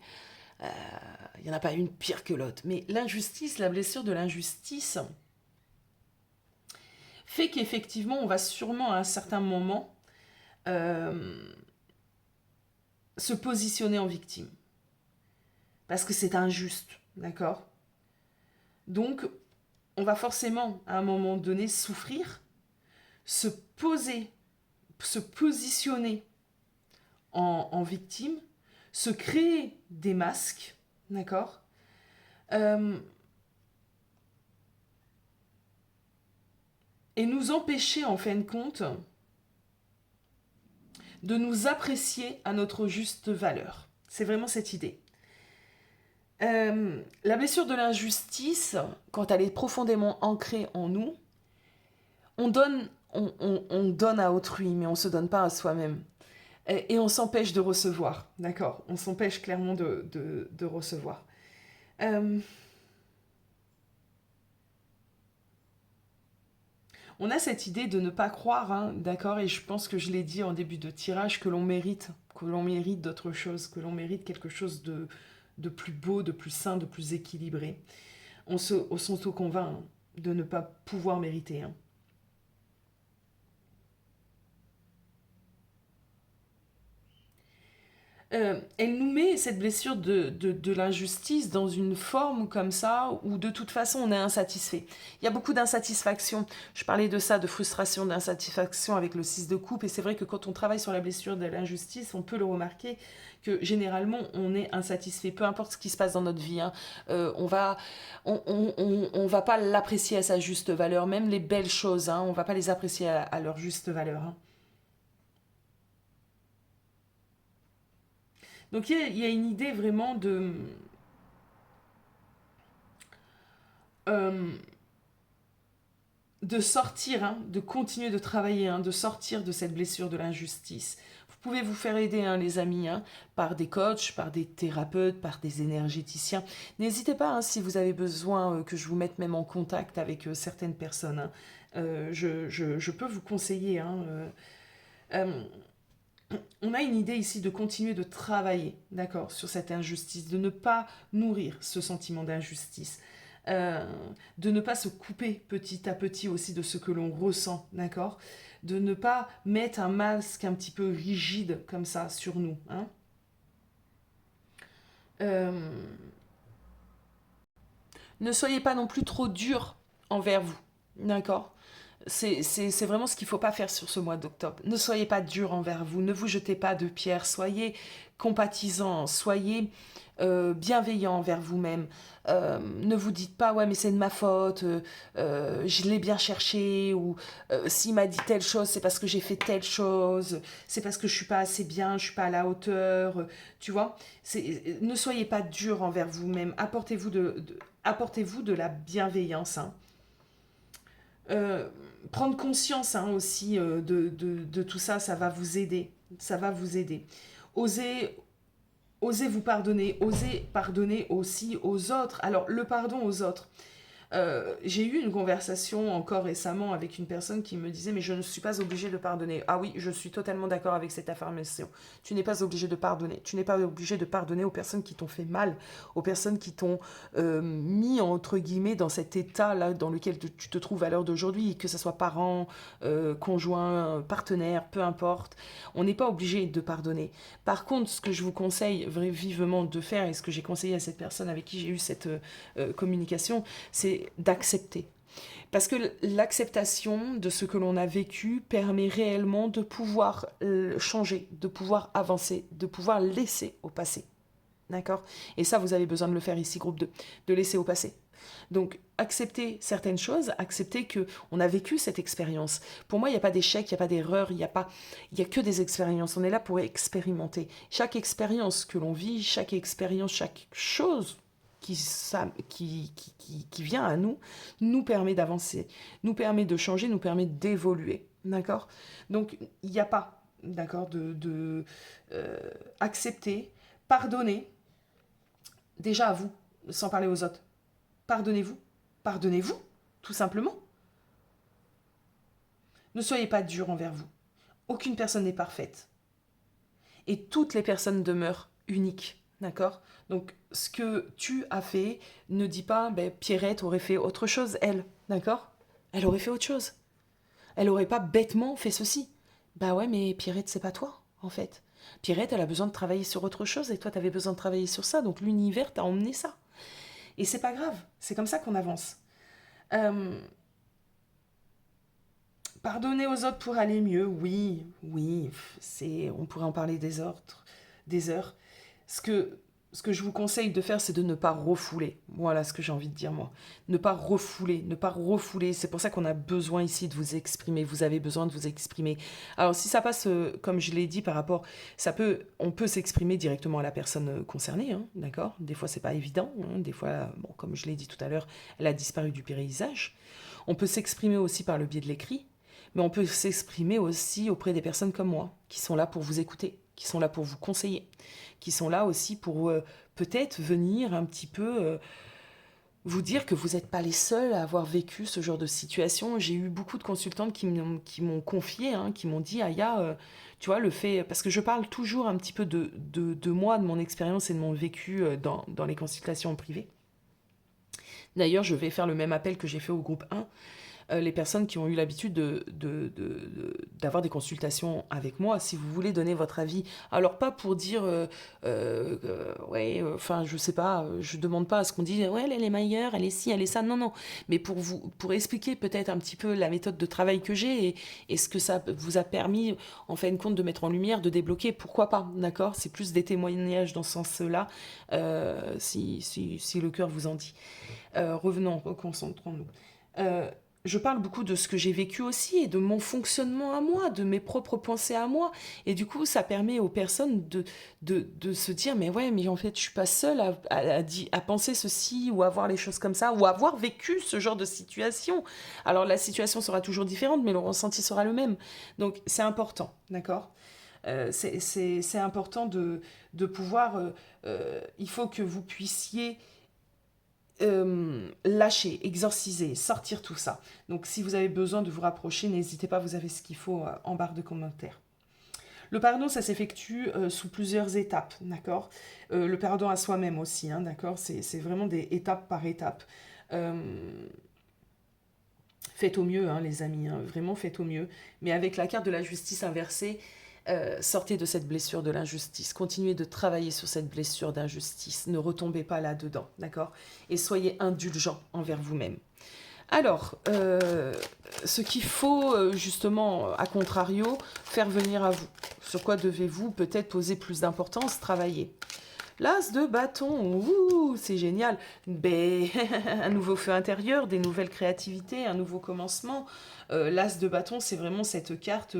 il n'y en a pas une pire que l'autre. Mais l'injustice, la blessure de l'injustice, fait qu'effectivement, on va sûrement à un certain moment se positionner en victime. Parce que c'est injuste, d'accord? Donc, on va forcément, à un moment donné, souffrir, se poser, se positionner en victime, se créer des masques, d'accord? Et nous empêcher, en fin de compte, de nous apprécier à notre juste valeur. C'est vraiment cette idée. La blessure de l'injustice, quand elle est profondément ancrée en nous, on donne à autrui, mais on ne se donne pas à soi-même. Et on s'empêche de recevoir, d'accord? On s'empêche clairement de recevoir. On a cette idée de ne pas croire, hein, d'accord? Et je pense que je l'ai dit en début de tirage, que l'on mérite d'autres choses, que l'on mérite quelque chose de plus beau, de plus sain, de plus équilibré. On s'auto-convainc, hein, de ne pas pouvoir mériter. Hein. Elle nous met cette blessure de l'injustice dans une forme comme ça où de toute façon on est insatisfait. Il y a beaucoup d'insatisfaction. Je parlais de ça, de frustration, d'insatisfaction avec le 6 de coupe et c'est vrai que quand on travaille sur la blessure de l'injustice, on peut le remarquer que généralement on est insatisfait, peu importe ce qui se passe dans notre vie. Hein. On va pas l'apprécier à sa juste valeur, même les belles choses, hein, on va pas les apprécier à leur juste valeur. Hein. Donc il y a une idée vraiment euh, de sortir, hein, de continuer de travailler, hein, de sortir de cette blessure de l'injustice. Vous pouvez vous faire aider, hein, les amis, hein, par des coachs, par des thérapeutes, par des énergéticiens. N'hésitez pas, hein, si vous avez besoin que je vous mette même en contact avec certaines personnes. Hein. Je peux vous conseiller. Hein, on a une idée ici de continuer de travailler, d'accord, sur cette injustice, de ne pas nourrir ce sentiment d'injustice. Euh, de ne pas se couper petit à petit aussi de ce que l'on ressent, d'accord? De ne pas mettre un masque un petit peu rigide comme ça sur nous, hein. Euh, ne soyez pas non plus trop dur envers vous, d'accord? C'est vraiment ce qu'il ne faut pas faire sur ce mois d'octobre. Ne soyez pas dur envers vous, ne vous jetez pas de pierres, soyez compatisants, soyez bienveillant envers vous-même. Ne vous dites pas, ouais, mais c'est de ma faute, je l'ai bien cherché, ou s'il m'a dit telle chose, c'est parce que j'ai fait telle chose, c'est parce que je suis pas assez bien, je suis pas à la hauteur, tu vois. Ne soyez pas dur envers vous-même, apportez-vous de la bienveillance, hein. Euh, Prendre conscience hein, aussi de tout ça, ça va vous aider. Ça va vous aider. Osez, osez vous pardonner, osez pardonner aussi aux autres. Alors, le pardon aux autres. J'ai eu une conversation encore récemment avec une personne qui me disait mais je ne suis pas obligée de pardonner. Ah oui, je suis totalement d'accord avec cette affirmation. Tu n'es pas obligé de pardonner. Tu n'es pas obligé de pardonner aux personnes qui t'ont fait mal, aux personnes qui t'ont mis entre guillemets dans cet état-là dans lequel tu te trouves à l'heure d'aujourd'hui, que ce soit parents, conjoints, partenaires, peu importe. On n'est pas obligé de pardonner. Par contre, ce que je vous conseille vivement de faire et ce que j'ai conseillé à cette personne avec qui j'ai eu cette communication, c'est d'accepter. Parce que l'acceptation de ce que l'on a vécu permet réellement de pouvoir changer, de pouvoir avancer, de pouvoir laisser au passé. D'accord? Et ça, vous avez besoin de le faire ici, groupe 2, de laisser au passé. Donc, accepter certaines choses, accepter qu'on a vécu cette expérience. Pour moi, il n'y a pas d'échec, il n'y a pas d'erreur, il y a que des expériences. On est là pour expérimenter. Chaque expérience que l'on vit, chaque expérience, chaque chose qui vient à nous, nous permet d'avancer, nous permet de changer, nous permet d'évoluer. D'accord? Donc, il n'y a pas, d'accord, accepter, pardonner, déjà à vous, sans parler aux autres. Pardonnez-vous. Pardonnez-vous, tout simplement. Ne soyez pas dur envers vous. Aucune personne n'est parfaite. Et toutes les personnes demeurent uniques. D'accord? Donc, ce que tu as fait, ne dis pas, ben, Pierrette aurait fait autre chose, elle. D'accord? Elle aurait fait autre chose. Elle aurait pas bêtement fait ceci. Bah ouais, mais Pierrette, c'est pas toi, en fait. Pierrette, elle a besoin de travailler sur autre chose et toi, tu avais besoin de travailler sur ça. Donc, l'univers t'a emmené ça. Et c'est pas grave. C'est comme ça qu'on avance. Euh, Pardonner aux autres pour aller mieux, oui, oui, on pourrait en parler des heures, des heures. Ce que, ce que je vous conseille de faire, c'est de ne pas refouler. Voilà ce que j'ai envie de dire, moi. Ne pas refouler, ne pas refouler. C'est pour ça qu'on a besoin ici de vous exprimer. Vous avez besoin de vous exprimer. Alors, si ça passe, comme je l'ai dit, on peut s'exprimer directement à la personne concernée, hein, d'accord? Des fois, c'est pas évident. Hein, des fois, bon, comme je l'ai dit tout à l'heure, elle a disparu du paysage. On peut s'exprimer aussi par le biais de l'écrit. Mais on peut s'exprimer aussi auprès des personnes comme moi, qui sont là pour vous écouter, qui sont là pour vous conseiller, qui sont là aussi pour peut-être venir un petit peu vous dire que vous n'êtes pas les seuls à avoir vécu ce genre de situation. J'ai eu beaucoup de consultantes qui m'ont confié, hein, qui m'ont dit, Aya, tu vois, le fait... Parce que je parle toujours un petit peu de moi, de mon expérience et de mon vécu dans les consultations privées. D'ailleurs, je vais faire le même appel que j'ai fait au groupe 1. Les personnes qui ont eu l'habitude d'avoir des consultations avec moi, si vous voulez donner votre avis, alors pas pour dire, ouais, enfin, je sais pas, je demande pas à ce qu'on dise, ouais, elle est meilleure, elle est ci, elle est ça, non, non, mais pour expliquer peut-être un petit peu la méthode de travail que j'ai et ce que ça vous a permis, en fin de compte, de mettre en lumière, de débloquer, pourquoi pas, d'accord? C'est plus des témoignages dans ce sens-là, si le cœur vous en dit. Revenons, reconcentrons-nous. Je parle beaucoup de ce que j'ai vécu aussi et de mon fonctionnement à moi, de mes propres pensées à moi. Et du coup, ça permet aux personnes de se dire, mais ouais, mais en fait, je suis pas seule à penser ceci ou à voir les choses comme ça ou à avoir vécu ce genre de situation. Alors, la situation sera toujours différente, mais le ressenti sera le même. Donc, c'est important, d'accord? C'est important de pouvoir... il faut que vous puissiez lâcher, exorciser, sortir tout ça. Donc si vous avez besoin de vous rapprocher, n'hésitez pas, vous avez ce qu'il faut en barre de commentaires. Le pardon, ça s'effectue sous plusieurs étapes, d'accord? Le pardon à soi-même aussi, hein, d'accord? C'est vraiment des étapes par étapes. Euh, Faites au mieux, hein, les amis, hein, vraiment faites au mieux. Mais avec la carte de la justice inversée, sortez de cette blessure de l'injustice. Continuez de travailler sur cette blessure d'injustice. Ne retombez pas là-dedans, d'accord? Et soyez indulgents envers vous-même. Alors, ce qu'il faut justement, à contrario, faire venir à vous. Sur quoi devez-vous peut-être poser plus d'importance, travailler? L'as de bâton, ouh, c'est génial. Ben, un nouveau feu intérieur, des nouvelles créativités, un nouveau commencement. L'as de bâton, c'est vraiment cette carte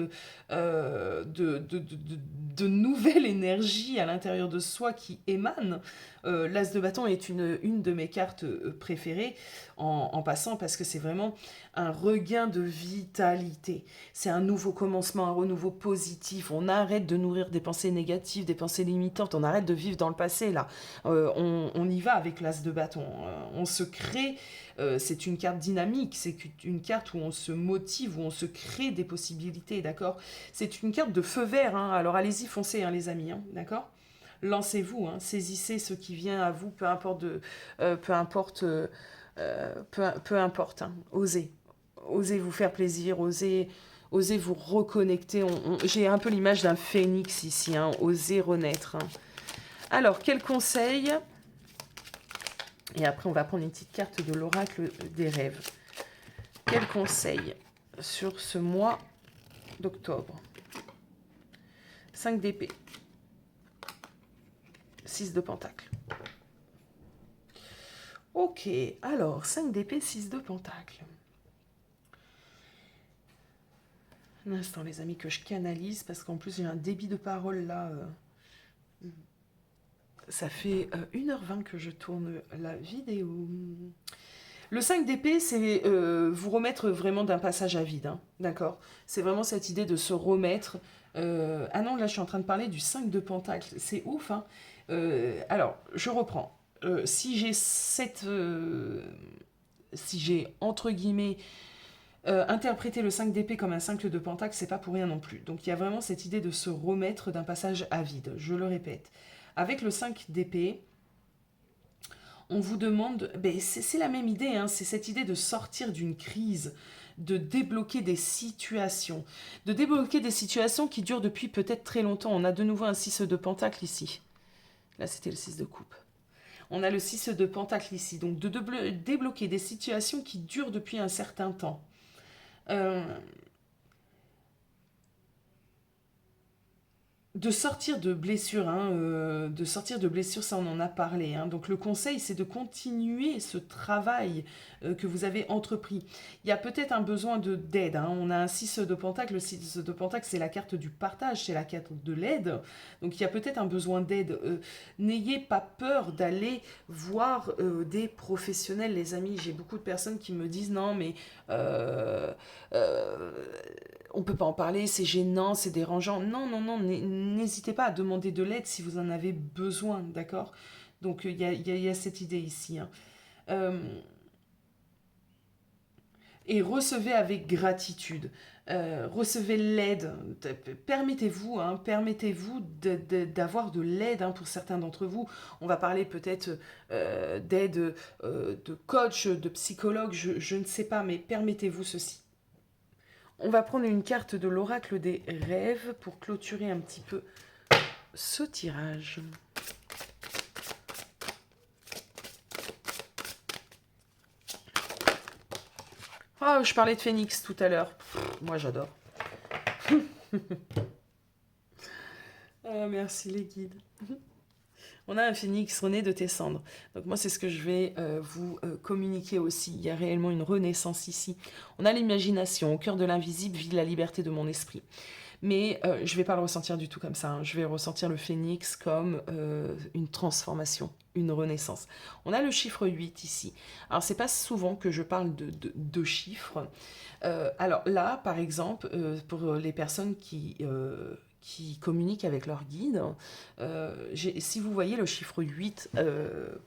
de nouvelle énergie à l'intérieur de soi qui émane. L'as de bâton est une de mes cartes préférées en passant parce que c'est vraiment un regain de vitalité. C'est un nouveau commencement, un renouveau positif. On arrête de nourrir des pensées négatives, des pensées limitantes. On arrête de vivre dans le passé, là. On y va avec l'as de bâton. On se crée. C'est une carte dynamique. C'est une carte où on se motive, où on se crée des possibilités, d'accord? C'est une carte de feu vert, hein. Alors allez-y, foncez, hein, les amis, hein, d'accord? Lancez-vous, hein, saisissez ce qui vient à vous, peu importe, peu importe, hein, osez. Osez vous faire plaisir, osez vous reconnecter. J'ai un peu l'image d'un phénix ici, hein, osez renaître. Hein. Alors, quel conseil? Et après, on va prendre une petite carte de l'oracle des rêves. Quel conseil sur ce mois d'octobre? 5 d'épée. 6 de pentacle. Ok, alors 5 d'épée, 6 de pentacle. Un instant, les amis, que je canalise, parce qu'en plus, j'ai un débit de parole là. Ça fait 1h20 que je tourne la vidéo. Le 5 d'épée, c'est vous remettre vraiment d'un passage à vide, hein, d'accord? C'est vraiment cette idée de se remettre. Ah non, là, je suis en train de parler du 5 de pentacle. C'est ouf, hein? Alors, je reprends. Si j'ai entre guillemets interprété le 5 d'épée comme un 5 de pentacle, c'est pas pour rien non plus. Donc il y a vraiment cette idée de se remettre d'un passage à vide, je le répète. Avec le 5 d'épée, on vous demande, ben c'est la même idée, hein, c'est cette idée de sortir d'une crise, de débloquer des situations, qui durent depuis peut-être très longtemps. On a de nouveau un 6 de pentacle ici. Là, c'était le 6 de coupe. On a le 6 de pentacle ici. Donc, de débloquer des situations qui durent depuis un certain temps. De sortir de blessures, hein, ça on en a parlé. Hein. Donc le conseil, c'est de continuer ce travail que vous avez entrepris. Il y a peut-être un besoin d'aide. Hein. On a un 6 de pentacle. Le 6 de pentacle, c'est la carte du partage, c'est la carte de l'aide. Donc il y a peut-être un besoin d'aide. N'ayez pas peur d'aller voir des professionnels, les amis. J'ai beaucoup de personnes qui me disent non, mais on peut pas en parler, c'est gênant, c'est dérangeant. Non, non, non, n'hésitez pas à demander de l'aide si vous en avez besoin, d'accord? Donc il y a cette idée ici. Hein. Et recevez avec gratitude. Recevez l'aide. Permettez-vous, hein, d'avoir de l'aide, hein, pour certains d'entre vous. On va parler peut-être d'aide de coach, de psychologue, je ne sais pas, mais permettez-vous ceci. On va prendre une carte de l'oracle des rêves pour clôturer un petit peu ce tirage. Oh, je parlais de Phénix tout à l'heure. Moi, j'adore. Oh, merci les guides. On a un phénix rené de tes cendres. Donc moi, c'est ce que je vais vous communiquer aussi. Il y a réellement une renaissance ici. On a l'imagination. Au cœur de l'invisible vit la liberté de mon esprit. Mais je ne vais pas le ressentir du tout comme ça. Hein. Je vais ressentir le phénix comme une transformation, une renaissance. On a le chiffre 8 ici. Alors, c'est pas souvent que je parle de chiffres. Alors là, par exemple, pour les personnes qui communiquent avec leur guide, si vous voyez le chiffre 8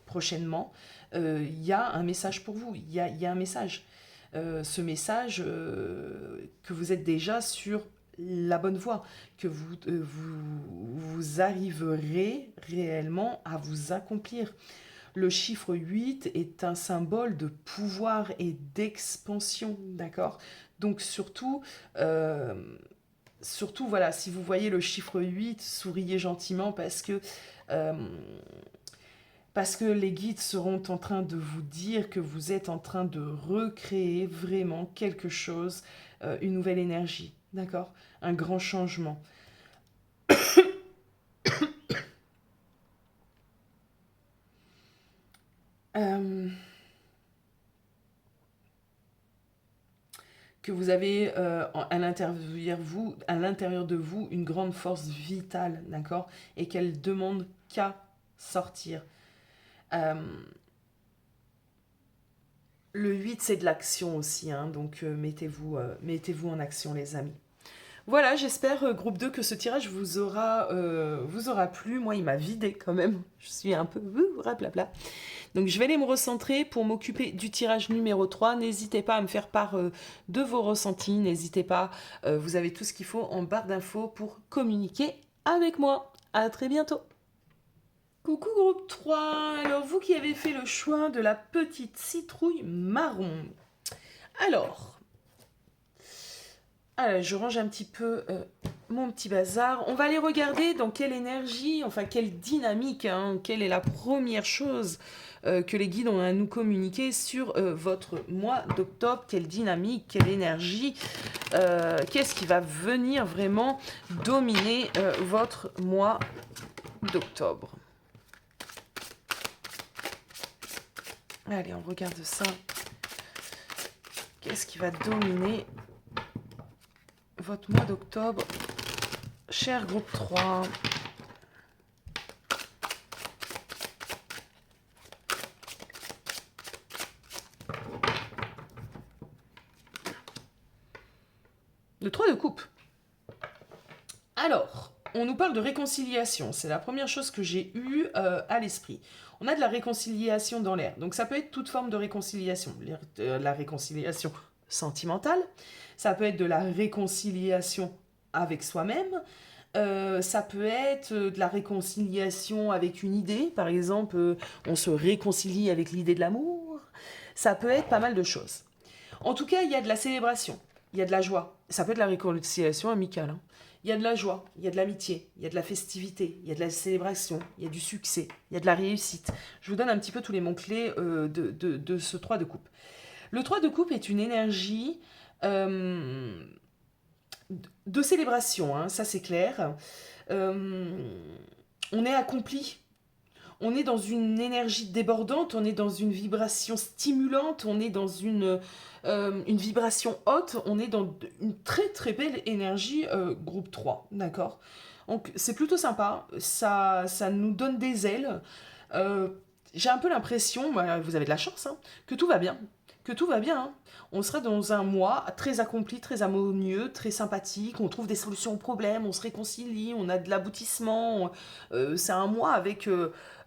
prochainement, il y a un message pour vous. Il y a un message. Ce message que vous êtes déjà sur la bonne voie, que vous arriverez réellement à vous accomplir. le chiffre 8 est un symbole de pouvoir et d'expansion, d'accord? Donc surtout, voilà, si vous voyez le chiffre 8, souriez gentiment euh, parce que les guides seront en train de vous dire que vous êtes en train de recréer vraiment quelque chose, une nouvelle énergie, d'accord? Un grand changement. Euh, que vous avez à l'intérieur de vous une grande force vitale, d'accord? Et qu'elle demande qu'à sortir. Euh, le 8, c'est de l'action aussi, hein, donc mettez-vous en action, les amis. Voilà, j'espère, groupe 2, que ce tirage vous aura plu. Moi, il m'a vidé quand même. Je suis un peu raplapla. Donc, je vais aller me recentrer pour m'occuper du tirage numéro 3. N'hésitez pas à me faire part de vos ressentis. N'hésitez pas, vous avez tout ce qu'il faut en barre d'infos pour communiquer avec moi. À très bientôt. Coucou groupe 3. Alors, vous qui avez fait le choix de la petite citrouille marron. Alors, je range un petit peu mon petit bazar. On va aller regarder dans quelle énergie, enfin quelle dynamique, hein, quelle est la première chose que les guides ont à nous communiquer sur votre mois d'octobre. Quelle dynamique, quelle énergie, qu'est-ce qui va venir vraiment dominer votre mois d'octobre. Allez, on regarde ça. Qu'est-ce qui va dominer votre mois d'octobre, cher groupe 3. Le 3 de coupe. Alors, on nous parle de réconciliation. C'est la première chose que j'ai eue à l'esprit. On a de la réconciliation dans l'air. Donc ça peut être toute forme de réconciliation. La réconciliation sentimentale. Ça peut être de la réconciliation avec soi-même. Ça peut être de la réconciliation avec une idée. Par exemple, on se réconcilie avec l'idée de l'amour. Ça peut être pas mal de choses. En tout cas, il y a de la célébration. Il y a de la joie. Ça peut être la réconciliation amicale. Hein. Il y a de la joie, il y a de l'amitié, il y a de la festivité, il y a de la célébration, il y a du succès, il y a de la réussite. Je vous donne un petit peu tous les mots-clés de ce 3 de coupe. Le 3 de coupe est une énergie de célébration, hein, ça c'est clair. On est accompli. On est dans une énergie débordante, on est dans une vibration stimulante, on est dans une vibration haute, on est dans une très très belle énergie groupe 3, d'accord? Donc c'est plutôt sympa, ça nous donne des ailes. J'ai un peu l'impression, vous avez de la chance, hein, que tout va bien. Que tout va bien. Hein. On sera dans un mois très accompli, très harmonieux, très sympathique. On trouve des solutions aux problèmes, on se réconcilie, on a de l'aboutissement. C'est un mois avec...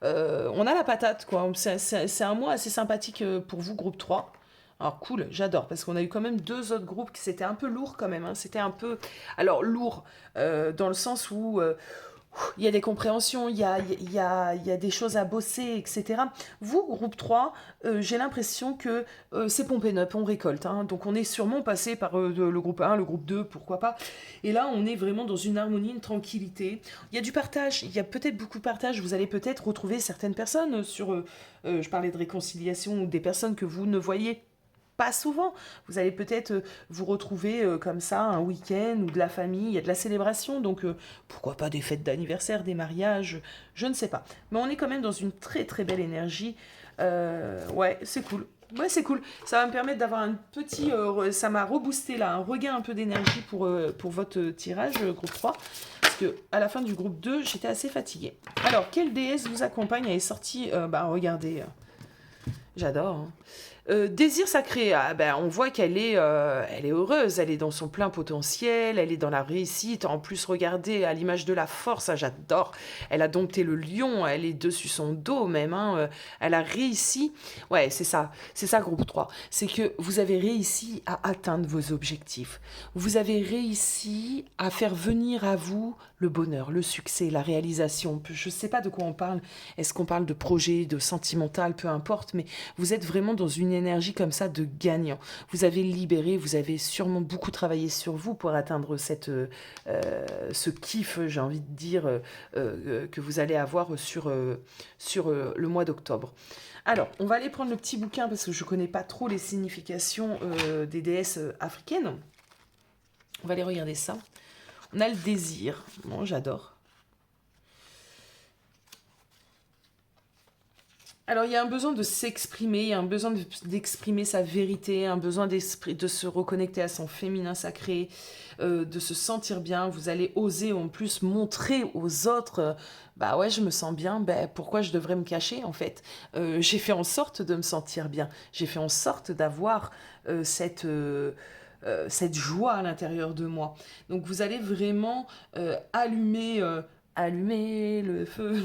on a la patate, quoi. C'est un mois assez sympathique pour vous, groupe 3. Alors cool, j'adore, parce qu'on a eu quand même 2 autres groupes qui c'était un peu lourd quand même. Hein. C'était un peu... Alors lourd, dans le sens où... il y a des compréhensions, il y a des choses à bosser, etc. Vous, groupe 3, j'ai l'impression que c'est pomp and up, on récolte. Hein. Donc on est sûrement passé par le groupe 1, le groupe 2, pourquoi pas. Et là, on est vraiment dans une harmonie, une tranquillité. Il y a du partage, il y a peut-être beaucoup de partage. Vous allez peut-être retrouver certaines personnes sur... je parlais de réconciliation, ou des personnes que vous ne voyez pas souvent. Vous allez peut-être vous retrouver comme ça un week-end ou de la famille, il y a de la célébration, donc pourquoi pas des fêtes d'anniversaire, des mariages, je ne sais pas. Mais on est quand même dans une très très belle énergie. Ouais, c'est cool. Ouais, c'est cool. Ça va me permettre d'avoir un petit... ça m'a reboosté là, un regain un peu d'énergie pour votre tirage, groupe 3. Parce que à la fin du groupe 2, j'étais assez fatiguée. Alors, quelle déesse vous accompagne? Elle est sortie... regardez... j'adore, hein. Désir sacré, on voit qu'elle est, elle est heureuse, elle est dans son plein potentiel, elle est dans la réussite. En plus, regardez, à l'image de la force, j'adore. Elle a dompté le lion, elle est dessus son dos même. Hein, elle a réussi. Ouais, c'est ça, groupe 3. C'est que vous avez réussi à atteindre vos objectifs. Vous avez réussi à faire venir à vous le bonheur, le succès, la réalisation. Je ne sais pas de quoi on parle. Est-ce qu'on parle de projet, de sentimental, peu importe, mais vous êtes vraiment dans une énergie comme ça de gagnant. Vous avez libéré, vous avez sûrement beaucoup travaillé sur vous pour atteindre ce kiff, j'ai envie de dire, que vous allez avoir sur le mois d'octobre. Alors, on va aller prendre le petit bouquin parce que je ne connais pas trop les significations des déesses africaines. On va aller regarder ça. On a le désir. Bon, j'adore. Alors, il y a un besoin de s'exprimer, il y a un besoin d'exprimer sa vérité, un besoin de se reconnecter à son féminin sacré, de se sentir bien. Vous allez oser en plus montrer aux autres, bah ouais, je me sens bien, bah, pourquoi je devrais me cacher en fait. J'ai fait en sorte de me sentir bien. J'ai fait en sorte d'avoir cette joie à l'intérieur de moi. Donc vous allez vraiment allumer le feu.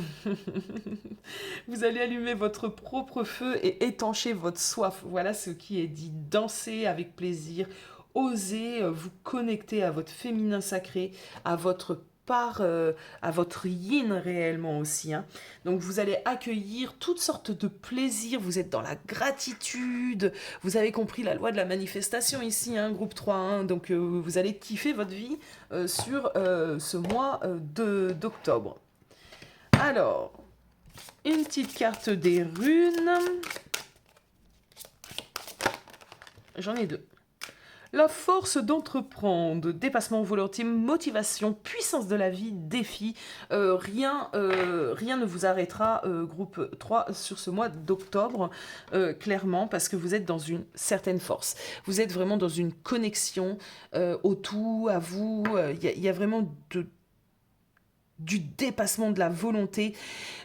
Vous allez allumer votre propre feu et étancher votre soif. Voilà ce qui est dit. Dansez avec plaisir. Osez vous connecter à votre féminin sacré, à votre part, à votre yin réellement aussi. Hein. Donc vous allez accueillir toutes sortes de plaisirs. Vous êtes dans la gratitude. Vous avez compris la loi de la manifestation ici, hein, groupe 3. Hein. Donc vous allez kiffer votre vie sur ce mois d'octobre. Alors, une petite carte des runes. J'en ai 2. La force d'entreprendre, dépassement volonté, motivation, puissance de la vie, défi. Rien ne vous arrêtera, groupe 3, sur ce mois d'octobre, clairement, parce que vous êtes dans une certaine force. Vous êtes vraiment dans une connexion au tout, à vous. Il y a vraiment du dépassement de la volonté.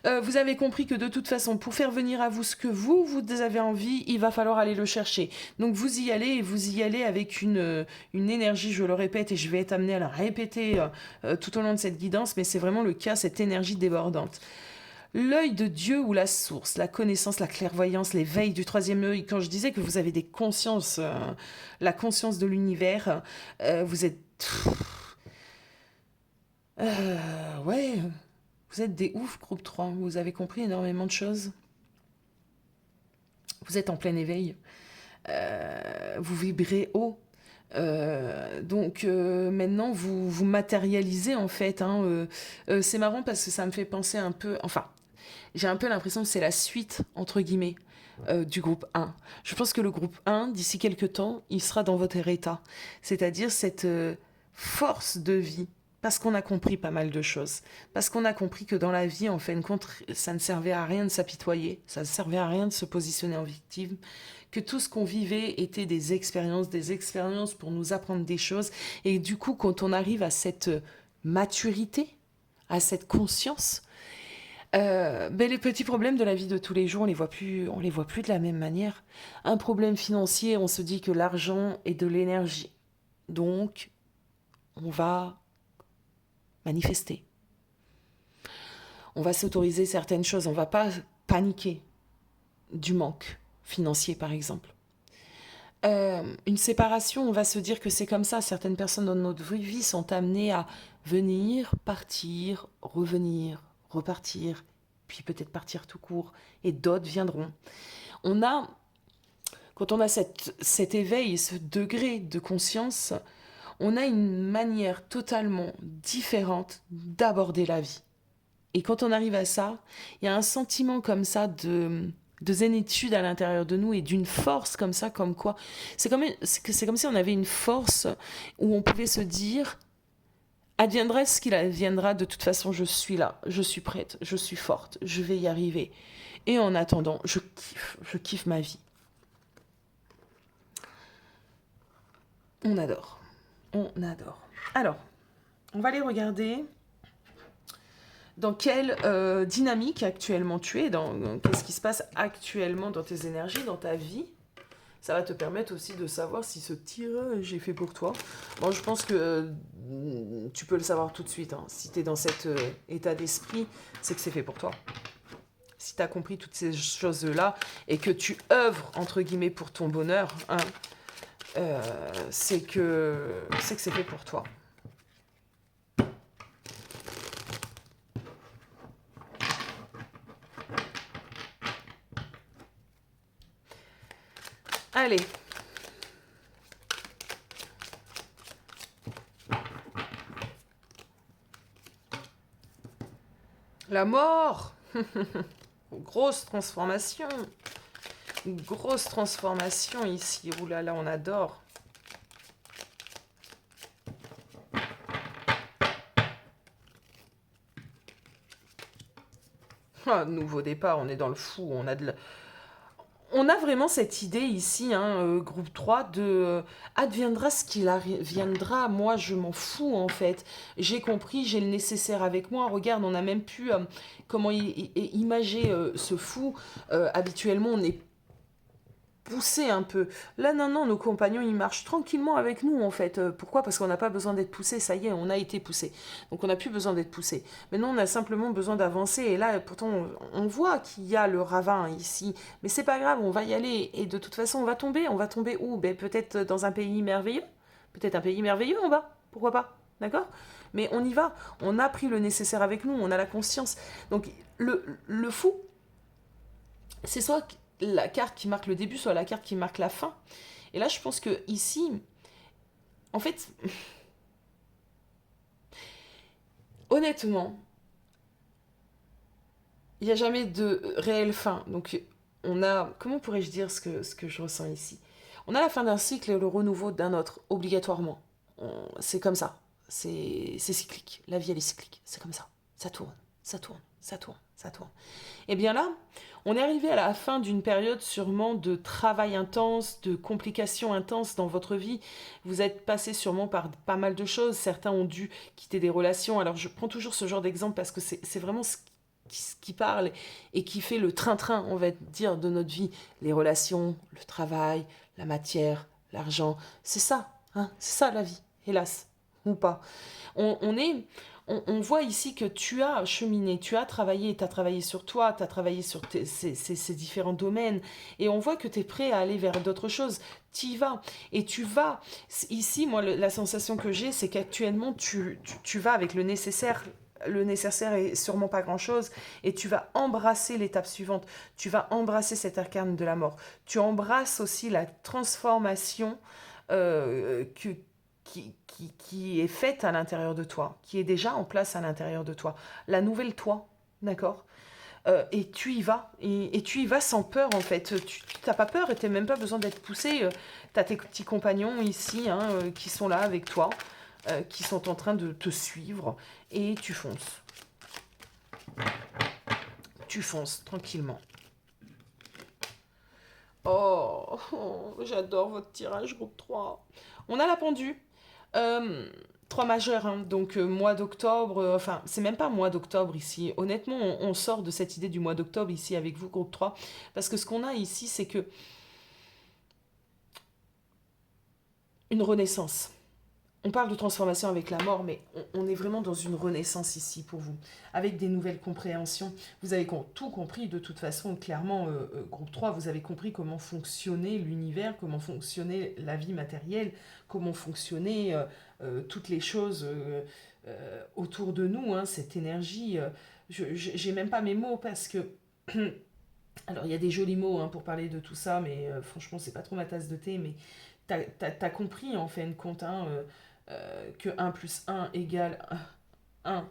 Vous avez compris que de toute façon, pour faire venir à vous ce que vous avez envie, il va falloir aller le chercher. Donc vous y allez, et vous y allez avec une énergie, je le répète, et je vais être amenée à la répéter tout au long de cette guidance, mais c'est vraiment le cas, cette énergie débordante. L'œil de Dieu ou la source, la connaissance, la clairvoyance, l'éveil du troisième œil. Quand je disais que vous avez des consciences, la conscience de l'univers, vous êtes... ouais, vous êtes des oufs, groupe 3. Vous avez compris énormément de choses. Vous êtes en plein éveil. Vous vibrez haut. Donc maintenant, vous matérialisez en fait. Hein, c'est marrant parce que ça me fait penser un peu... Enfin, j'ai un peu l'impression que c'est la suite, entre guillemets, du groupe 1. Je pense que le groupe 1, d'ici quelques temps, il sera dans votre état. C'est-à-dire cette force de vie. Parce qu'on a compris pas mal de choses. Parce qu'on a compris que dans la vie, en fin de compte, ça ne servait à rien de s'apitoyer, ça ne servait à rien de se positionner en victime, que tout ce qu'on vivait était des expériences pour nous apprendre des choses. Et du coup, quand on arrive à cette maturité, à cette conscience, les petits problèmes de la vie de tous les jours, on les voit plus de la même manière. Un problème financier, on se dit que l'argent est de l'énergie. Donc, on va manifester. On va s'autoriser certaines choses. On ne va pas paniquer du manque financier, par exemple. Une séparation, on va se dire que c'est comme ça. Certaines personnes dans notre vie sont amenées à venir, partir, revenir, repartir, puis peut-être partir tout court. Et d'autres viendront. Quand on a cet éveil, ce degré de conscience, on a une manière totalement différente d'aborder la vie. Et quand on arrive à ça, il y a un sentiment comme ça de zénitude à l'intérieur de nous et d'une force comme ça, comme quoi. C'est comme si on avait une force où on pouvait se dire « Adviendra ce qu'il adviendra, de toute façon, je suis là, je suis prête, je suis forte, je vais y arriver. » Et en attendant, je kiffe ma vie. On adore. On adore. Alors, on va aller regarder dans quelle dynamique actuellement tu es, qu'est-ce qui se passe actuellement dans tes énergies, dans ta vie. Ça va te permettre aussi de savoir si ce tirage est fait pour toi. Bon, je pense que tu peux le savoir tout de suite. Hein. Si tu es dans cet état d'esprit, c'est que c'est fait pour toi. Si tu as compris toutes ces choses-là et que tu œuvres, entre guillemets, pour ton bonheur, hein, c'est que c'est fait pour toi. Allez. La mort. Grosse transformation. Grosse transformation ici. Ouh là là, on adore. Ah, nouveau départ, on est dans le fou. On a vraiment cette idée ici, hein, groupe 3, de adviendra ce qu'il viendra. Moi, je m'en fous en fait. J'ai compris, j'ai le nécessaire avec moi. Regarde, on a même pu comment imager ce fou. Habituellement, on est poussé un peu. Là, non, non, nos compagnons, ils marchent tranquillement avec nous, en fait. Pourquoi? Parce qu'on n'a pas besoin d'être poussé, ça y est, on a été poussé. Donc, on n'a plus besoin d'être poussé. Maintenant, on a simplement besoin d'avancer. Et là, pourtant, on voit qu'il y a le ravin ici. Mais c'est pas grave, on va y aller. Et de toute façon, on va tomber. On va tomber où? Ben, peut-être dans un pays merveilleux. Peut-être un pays merveilleux en bas. Pourquoi pas? D'accord? Mais on y va. On a pris le nécessaire avec nous. On a la conscience. Donc, le fou, c'est soit la carte qui marque le début, soit la carte qui marque la fin. Et là, je pense que ici, en fait, honnêtement, il n'y a jamais de réelle fin. Donc, on a, comment pourrais-je dire ce que je ressens ici? On a la fin d'un cycle et le renouveau d'un autre, obligatoirement. C'est comme ça. C'est cyclique. La vie, elle est cyclique. C'est comme ça. Ça tourne, ça tourne, ça tourne, ça tourne. Et bien là, on est arrivé à la fin d'une période sûrement de travail intense, de complications intenses dans votre vie. Vous êtes passé sûrement par pas mal de choses. Certains ont dû quitter des relations. Alors je prends toujours ce genre d'exemple parce que c'est vraiment ce qui parle et qui fait le train-train, on va dire, de notre vie. Les relations, le travail, la matière, l'argent. C'est ça, hein, c'est ça la vie, hélas, ou pas. On est on voit ici que tu as cheminé, tu as travaillé sur toi, tu as travaillé sur ces différents domaines, et on voit que tu es prêt à aller vers d'autres choses. Tu y vas, et tu vas. Ici, moi, la sensation que j'ai, c'est qu'actuellement, tu vas avec le nécessaire. Le nécessaire est sûrement pas grand-chose, et tu vas embrasser l'étape suivante. Tu vas embrasser cet arcane de la mort. Tu embrasses aussi la transformation que qui est faite à l'intérieur de toi, qui est déjà en place à l'intérieur de toi. La nouvelle toi, d'accord? Et tu y vas, et tu y vas sans peur en fait. Tu n'as pas peur et tu n'as même pas besoin d'être poussé. Tu as tes petits compagnons ici hein, qui sont là avec toi, qui sont en train de te suivre, et tu fonces. Tu fonces tranquillement. Oh, j'adore votre tirage groupe 3. On a la pendue. 3 majeurs, hein. Donc mois d'octobre, enfin c'est même pas mois d'octobre ici. Honnêtement, on sort de cette idée du mois d'octobre ici avec vous, groupe 3. Parce que ce qu'on a ici, c'est que une renaissance. On parle de transformation avec la mort, mais on est vraiment dans une renaissance ici pour vous, avec des nouvelles compréhensions. Vous avez tout compris de toute façon, clairement, groupe 3, vous avez compris comment fonctionnait l'univers, comment fonctionnait la vie matérielle, comment fonctionnaient toutes les choses autour de nous, hein, cette énergie. J'ai même pas mes mots parce que... Alors, il y a des jolis mots hein, pour parler de tout ça, mais franchement, c'est pas trop ma tasse de thé, mais t'as compris en fin de compte hein, que 1 plus 1 égale 1.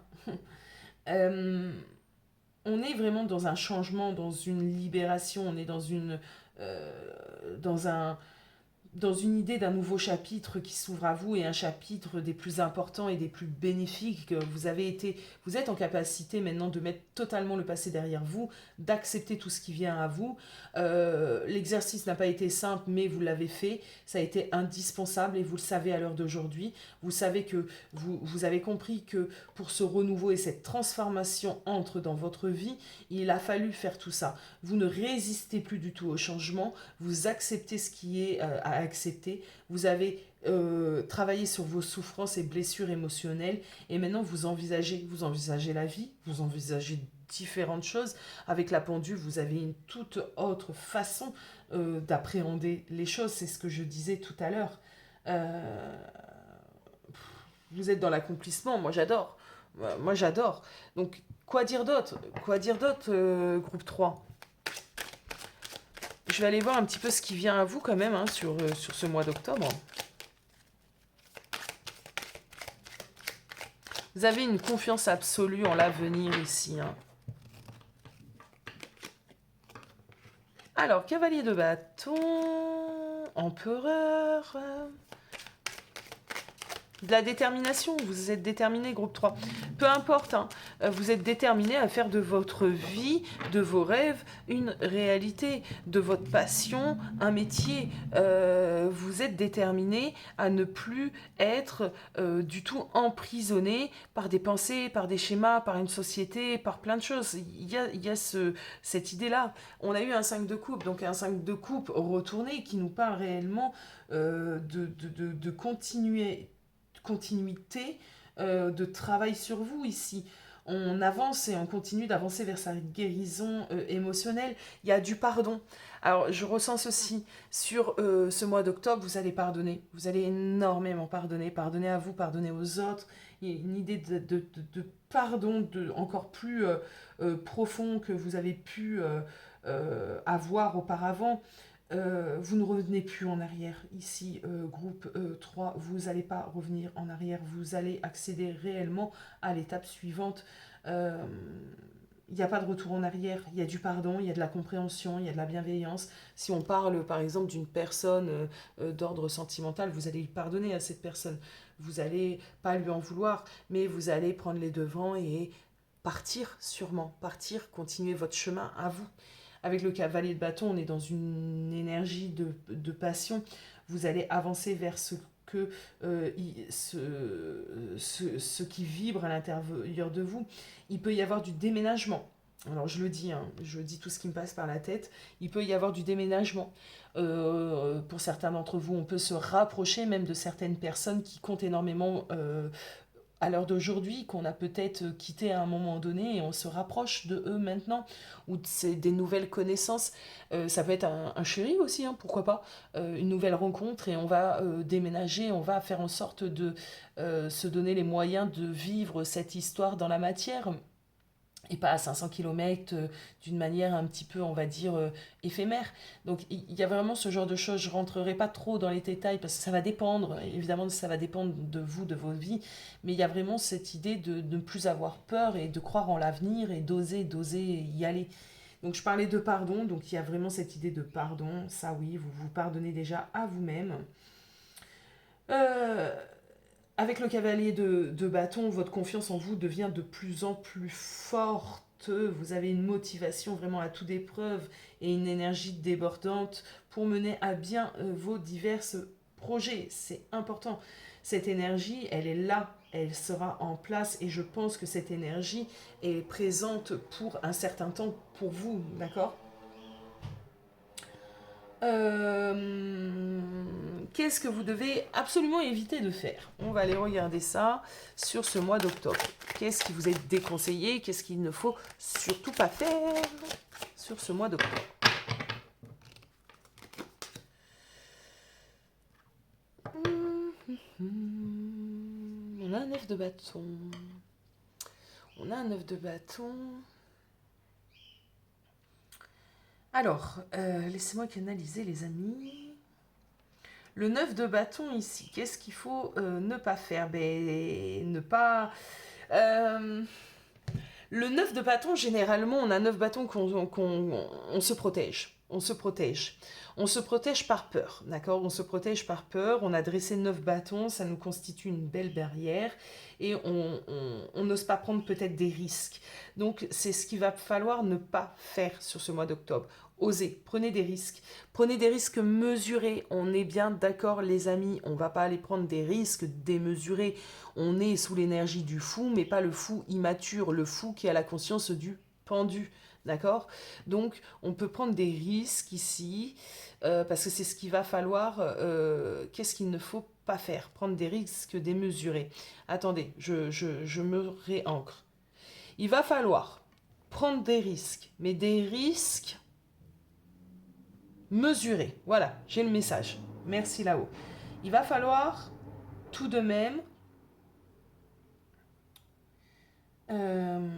On est vraiment dans un changement, dans une libération, on est dans un, dans une idée d'un nouveau chapitre qui s'ouvre à vous, et un chapitre des plus importants et des plus bénéfiques. Vous êtes en capacité maintenant de mettre totalement le passé derrière vous, d'accepter tout ce qui vient à vous. L'exercice n'a pas été simple, mais vous l'avez fait. Ça a été indispensable et vous le savez à l'heure d'aujourd'hui. Vous savez que vous avez compris que pour ce renouveau et cette transformation entre dans votre vie, il a fallu faire tout ça. Vous ne résistez plus du tout au changement, vous acceptez ce qui est à accepter, vous avez travaillé sur vos souffrances et blessures émotionnelles, et maintenant vous envisagez la vie, vous envisagez différentes choses. Avec la pendule, vous avez une toute autre façon d'appréhender les choses, c'est ce que je disais tout à l'heure. Vous êtes dans l'accomplissement, moi j'adore. Moi j'adore. Donc quoi dire d'autre, groupe 3? je vais aller voir un petit peu ce qui vient à vous quand même hein, sur ce mois d'octobre. Vous avez une confiance absolue en l'avenir ici. Hein. Alors, cavalier de bâton, empereur... De la détermination, vous êtes déterminé, groupe 3. Peu importe, hein, vous êtes déterminé à faire de votre vie, de vos rêves, une réalité, de votre passion, un métier. Vous êtes déterminé à ne plus être du tout emprisonné par des pensées, par des schémas, par une société, par plein de choses. Il y a cette idée-là. On a eu un 5 de coupe, donc un 5 de coupe retourné qui nous parle réellement de continuité de travail sur vous ici. On avance et on continue d'avancer vers sa guérison émotionnelle. Il y a du pardon. Alors, je ressens ceci. Sur ce mois d'octobre, vous allez pardonner. Vous allez énormément pardonner. Pardonner à vous, pardonner aux autres. Il y a une idée de pardon encore plus profond que vous avez pu avoir auparavant. Vous ne revenez plus en arrière. Ici, groupe 3, vous n'allez pas revenir en arrière. Vous allez accéder réellement à l'étape suivante. Il n'y a pas de retour en arrière. Il y a du pardon, il y a de la compréhension, il y a de la bienveillance. Si on parle, par exemple, d'une personne d'ordre sentimental, vous allez lui pardonner à cette personne. Vous n'allez pas lui en vouloir, mais vous allez prendre les devants et partir, sûrement. Partir, continuer votre chemin à vous. Avec le cavalier de bâton, on est dans une énergie de passion. Vous allez avancer vers ce qui vibre à l'intérieur de vous. Il peut y avoir du déménagement. Alors je le dis, hein, je dis tout ce qui me passe par la tête. Il peut y avoir du déménagement. Pour certains d'entre vous, on peut se rapprocher même de certaines personnes qui comptent énormément à l'heure d'aujourd'hui, qu'on a peut-être quitté à un moment donné et on se rapproche de eux maintenant, ou c'est des nouvelles connaissances. Ça peut être un chéri aussi, hein, pourquoi pas, une nouvelle rencontre et on va déménager, on va faire en sorte de se donner les moyens de vivre cette histoire dans la matière et pas à 500 km d'une manière un petit peu, on va dire, éphémère. Donc il y a vraiment ce genre de choses. Je rentrerai pas trop dans les détails parce que ça va dépendre, évidemment ça va dépendre de vous, de vos vies, mais il y a vraiment cette idée de ne plus avoir peur et de croire en l'avenir et d'oser y aller. Donc je parlais de pardon, donc il y a vraiment cette idée de pardon, ça oui, vous vous pardonnez déjà à vous-même. Euh, Avec le cavalier de bâton, votre confiance en vous devient de plus en plus forte. Vous avez une motivation vraiment à toute épreuve et une énergie débordante pour mener à bien vos divers projets. C'est important. Cette énergie, elle est là, elle sera en place et je pense que cette énergie est présente pour un certain temps pour vous, d'accord ? Qu'est-ce que vous devez absolument éviter de faire? On va aller regarder ça sur ce mois d'octobre. Qu'est-ce qui vous est déconseillé? Qu'est-ce qu'il ne faut surtout pas faire sur ce mois d'octobre? On a un 9 de bâton. On a un 9 de bâton. Alors, laissez-moi canaliser les amis. Le 9 de bâton ici, qu'est-ce qu'il faut ne pas faire? Ne pas... le 9 de bâton, généralement, on a 9 bâtons on se protège. On se protège. On se protège par peur, d'accord? On se protège par peur. On a dressé 9 bâtons, ça nous constitue une belle barrière et on n'ose pas prendre peut-être des risques. Donc, c'est ce qu'il va falloir ne pas faire sur ce mois d'octobre. Osez, prenez des risques. Prenez des risques mesurés. On est bien d'accord, les amis. On ne va pas aller prendre des risques démesurés. On est sous l'énergie du fou, mais pas le fou immature, le fou qui a la conscience du pendu. D'accord? Donc, on peut prendre des risques ici, parce que c'est ce qu'il va falloir. Qu'est-ce qu'il ne faut pas faire? Prendre des risques démesurés. Attendez, je me réancre. Il va falloir prendre des risques, mais des risques mesurés. Voilà, j'ai le message. Merci là-haut. Il va falloir tout de même euh,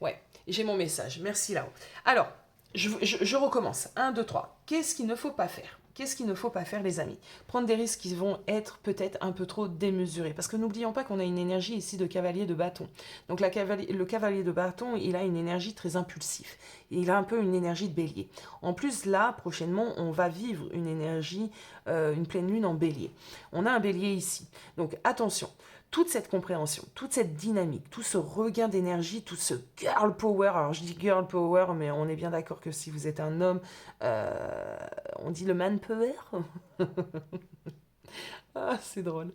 Ouais, j'ai mon message. Merci là-haut. Alors, je recommence. 1, 2, 3. Qu'est-ce qu'il ne faut pas faire? Qu'est-ce qu'il ne faut pas faire, les amis? Prendre des risques qui vont être peut-être un peu trop démesurés. Parce que n'oublions pas qu'on a une énergie ici de cavalier de bâton. Donc le cavalier de bâton, il a une énergie très impulsive. Il a un peu une énergie de bélier. En plus, là, prochainement, on va vivre une énergie, une pleine lune en bélier. On a un bélier ici. Donc attention. Toute cette compréhension, toute cette dynamique, tout ce regain d'énergie, tout ce girl power, alors je dis girl power, mais on est bien d'accord que si vous êtes un homme, on dit le man power. Ah, c'est drôle.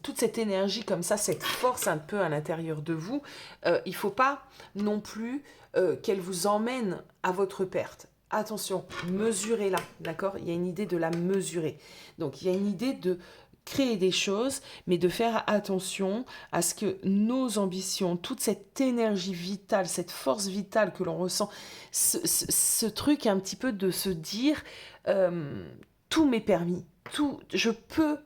Toute cette énergie comme ça, cette force un peu à l'intérieur de vous, il ne faut pas non plus qu'elle vous emmène à votre perte. Attention, mesurez-la, d'accord? Il y a une idée de la mesurer. Donc, il y a une idée de créer des choses, mais de faire attention à ce que nos ambitions, toute cette énergie vitale, cette force vitale que l'on ressent, ce truc un petit peu de se dire tout m'est permis, tout, je peux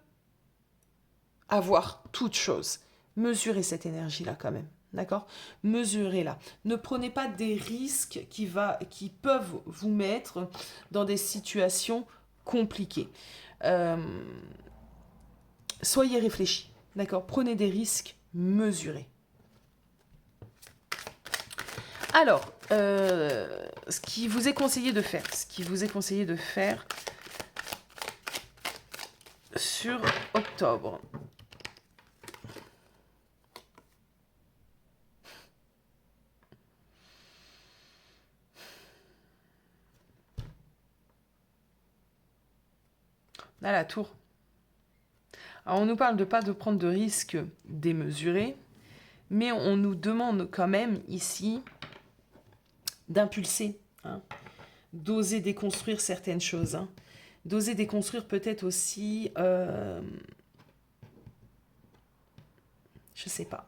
avoir toute chose. Mesurez cette énergie-là quand même. D'accord? Mesurez-la. Ne prenez pas des risques qui peuvent vous mettre dans des situations compliquées. Soyez réfléchis, d'accord? Prenez des risques mesurés. Alors, ce qui vous est conseillé de faire, sur octobre. On a la tour. Alors, on nous parle de pas de prendre de risques démesurés, mais on nous demande quand même ici d'impulser, hein, d'oser déconstruire certaines choses, hein, d'oser déconstruire peut-être aussi, je sais pas,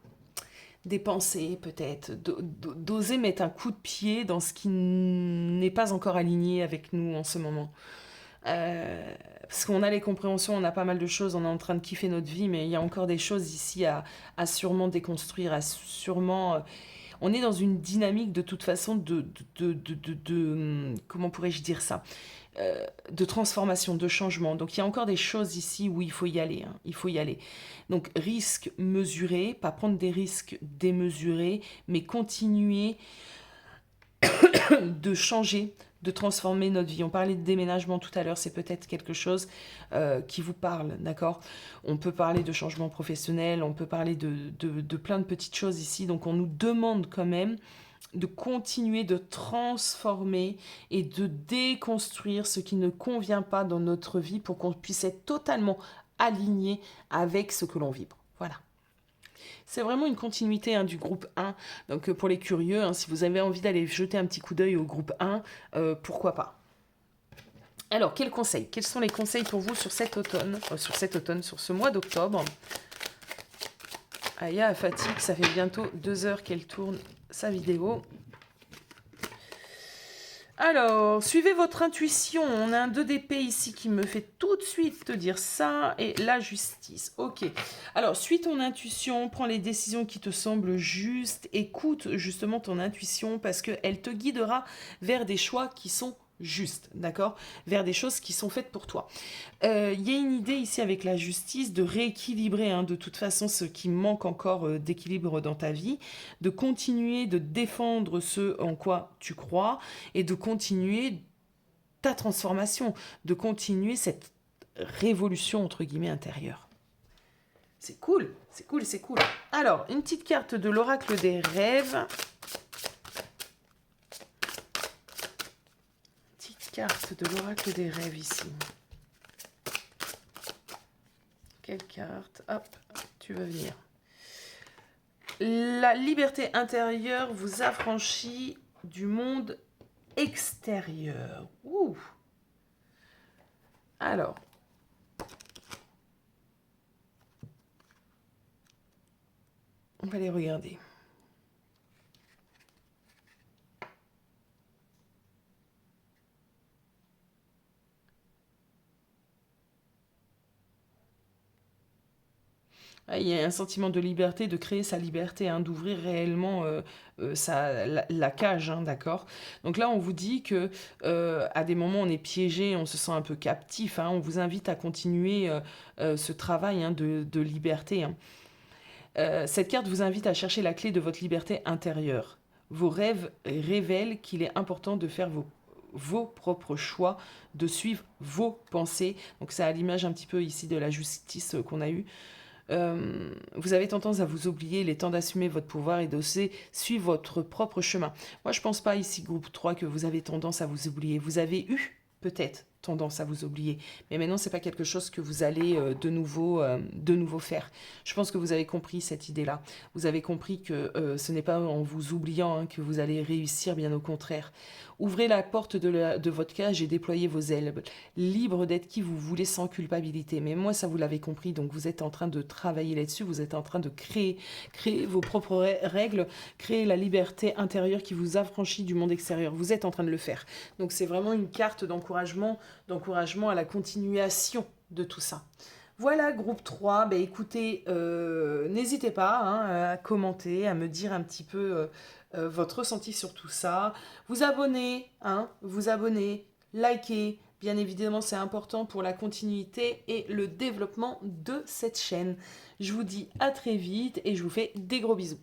des pensées peut-être, d'oser mettre un coup de pied dans ce qui n'est pas encore aligné avec nous en ce moment. Parce qu'on a les compréhensions, on a pas mal de choses, on est en train de kiffer notre vie, mais il y a encore des choses ici à sûrement déconstruire, à sûrement... on est dans une dynamique de toute façon comment pourrais-je dire ça, de transformation, de changement. Donc il y a encore des choses ici où il faut y aller, hein, il faut y aller. Donc risque mesuré, pas prendre des risques démesurés, mais continuer de changer, de transformer notre vie. On parlait de déménagement tout à l'heure, c'est peut-être quelque chose qui vous parle, d'accord? On peut parler de changement professionnel, on peut parler de plein de petites choses ici, donc on nous demande quand même de continuer de transformer et de déconstruire ce qui ne convient pas dans notre vie pour qu'on puisse être totalement aligné avec ce que l'on vibre. Voilà. C'est vraiment une continuité, hein, du groupe 1. Donc pour les curieux, hein, si vous avez envie d'aller jeter un petit coup d'œil au groupe 1, pourquoi pas. Alors, quels conseils? Quels sont les conseils pour vous sur cet automne, sur ce mois d'octobre? Aya a fatigue, ça fait bientôt 2 heures qu'elle tourne sa vidéo. Alors, suivez votre intuition. On a un 2 d'épée ici qui me fait tout de suite te dire ça. Et la justice. Ok. Alors, suis ton intuition. Prends les décisions qui te semblent justes. Écoute justement ton intuition parce qu'elle te guidera vers des choix qui sont justes. D'accord? Vers des choses qui sont faites pour toi. Il y a une idée ici avec la justice de rééquilibrer, hein, de toute façon ce qui manque encore d'équilibre dans ta vie, de continuer de défendre ce en quoi tu crois et de continuer ta transformation, de continuer cette révolution entre guillemets intérieure. C'est cool, c'est cool, c'est cool. Alors, une petite carte de l'oracle des rêves. Petite carte de l'oracle des rêves ici. Quelle carte? Hop, tu veux venir. La liberté intérieure vous affranchit du monde extérieur. Ouh. Alors. On va les regarder. Ah, il y a un sentiment de liberté, de créer sa liberté, hein, d'ouvrir réellement la cage, hein, d'accord? Donc là, on vous dit que à des moments, on est piégé, on se sent un peu captif, hein, on vous invite à continuer ce travail, hein, de liberté, hein. Cette carte vous invite à chercher la clé de votre liberté intérieure. Vos rêves révèlent qu'il est important de faire vos propres choix, de suivre vos pensées. Donc c'est à l'image un petit peu ici de la justice qu'on a eue. Vous avez tendance à vous oublier, il est temps d'assumer votre pouvoir et d'oser suivre votre propre chemin. Moi, je pense pas ici, groupe 3, que vous avez tendance à vous oublier. Vous avez eu peut-être tendance à vous oublier, mais maintenant, c'est pas quelque chose que vous allez de nouveau faire. Je pense que vous avez compris cette idée-là. Vous avez compris que ce n'est pas en vous oubliant, hein, que vous allez réussir, bien au contraire. Ouvrez la porte de votre cage et déployez vos ailes, libre d'être qui vous voulez sans culpabilité. Mais moi, ça, vous l'avez compris, donc vous êtes en train de travailler là-dessus, vous êtes en train de créer vos propres règles, créer la liberté intérieure qui vous affranchit du monde extérieur. Vous êtes en train de le faire. Donc c'est vraiment une carte d'encouragement à la continuation de tout ça. Voilà, groupe 3, ben écoutez, n'hésitez pas, hein, à commenter, à me dire un petit peu votre ressenti sur tout ça. Vous abonner, hein, likez. Bien évidemment, c'est important pour la continuité et le développement de cette chaîne. Je vous dis à très vite et je vous fais des gros bisous.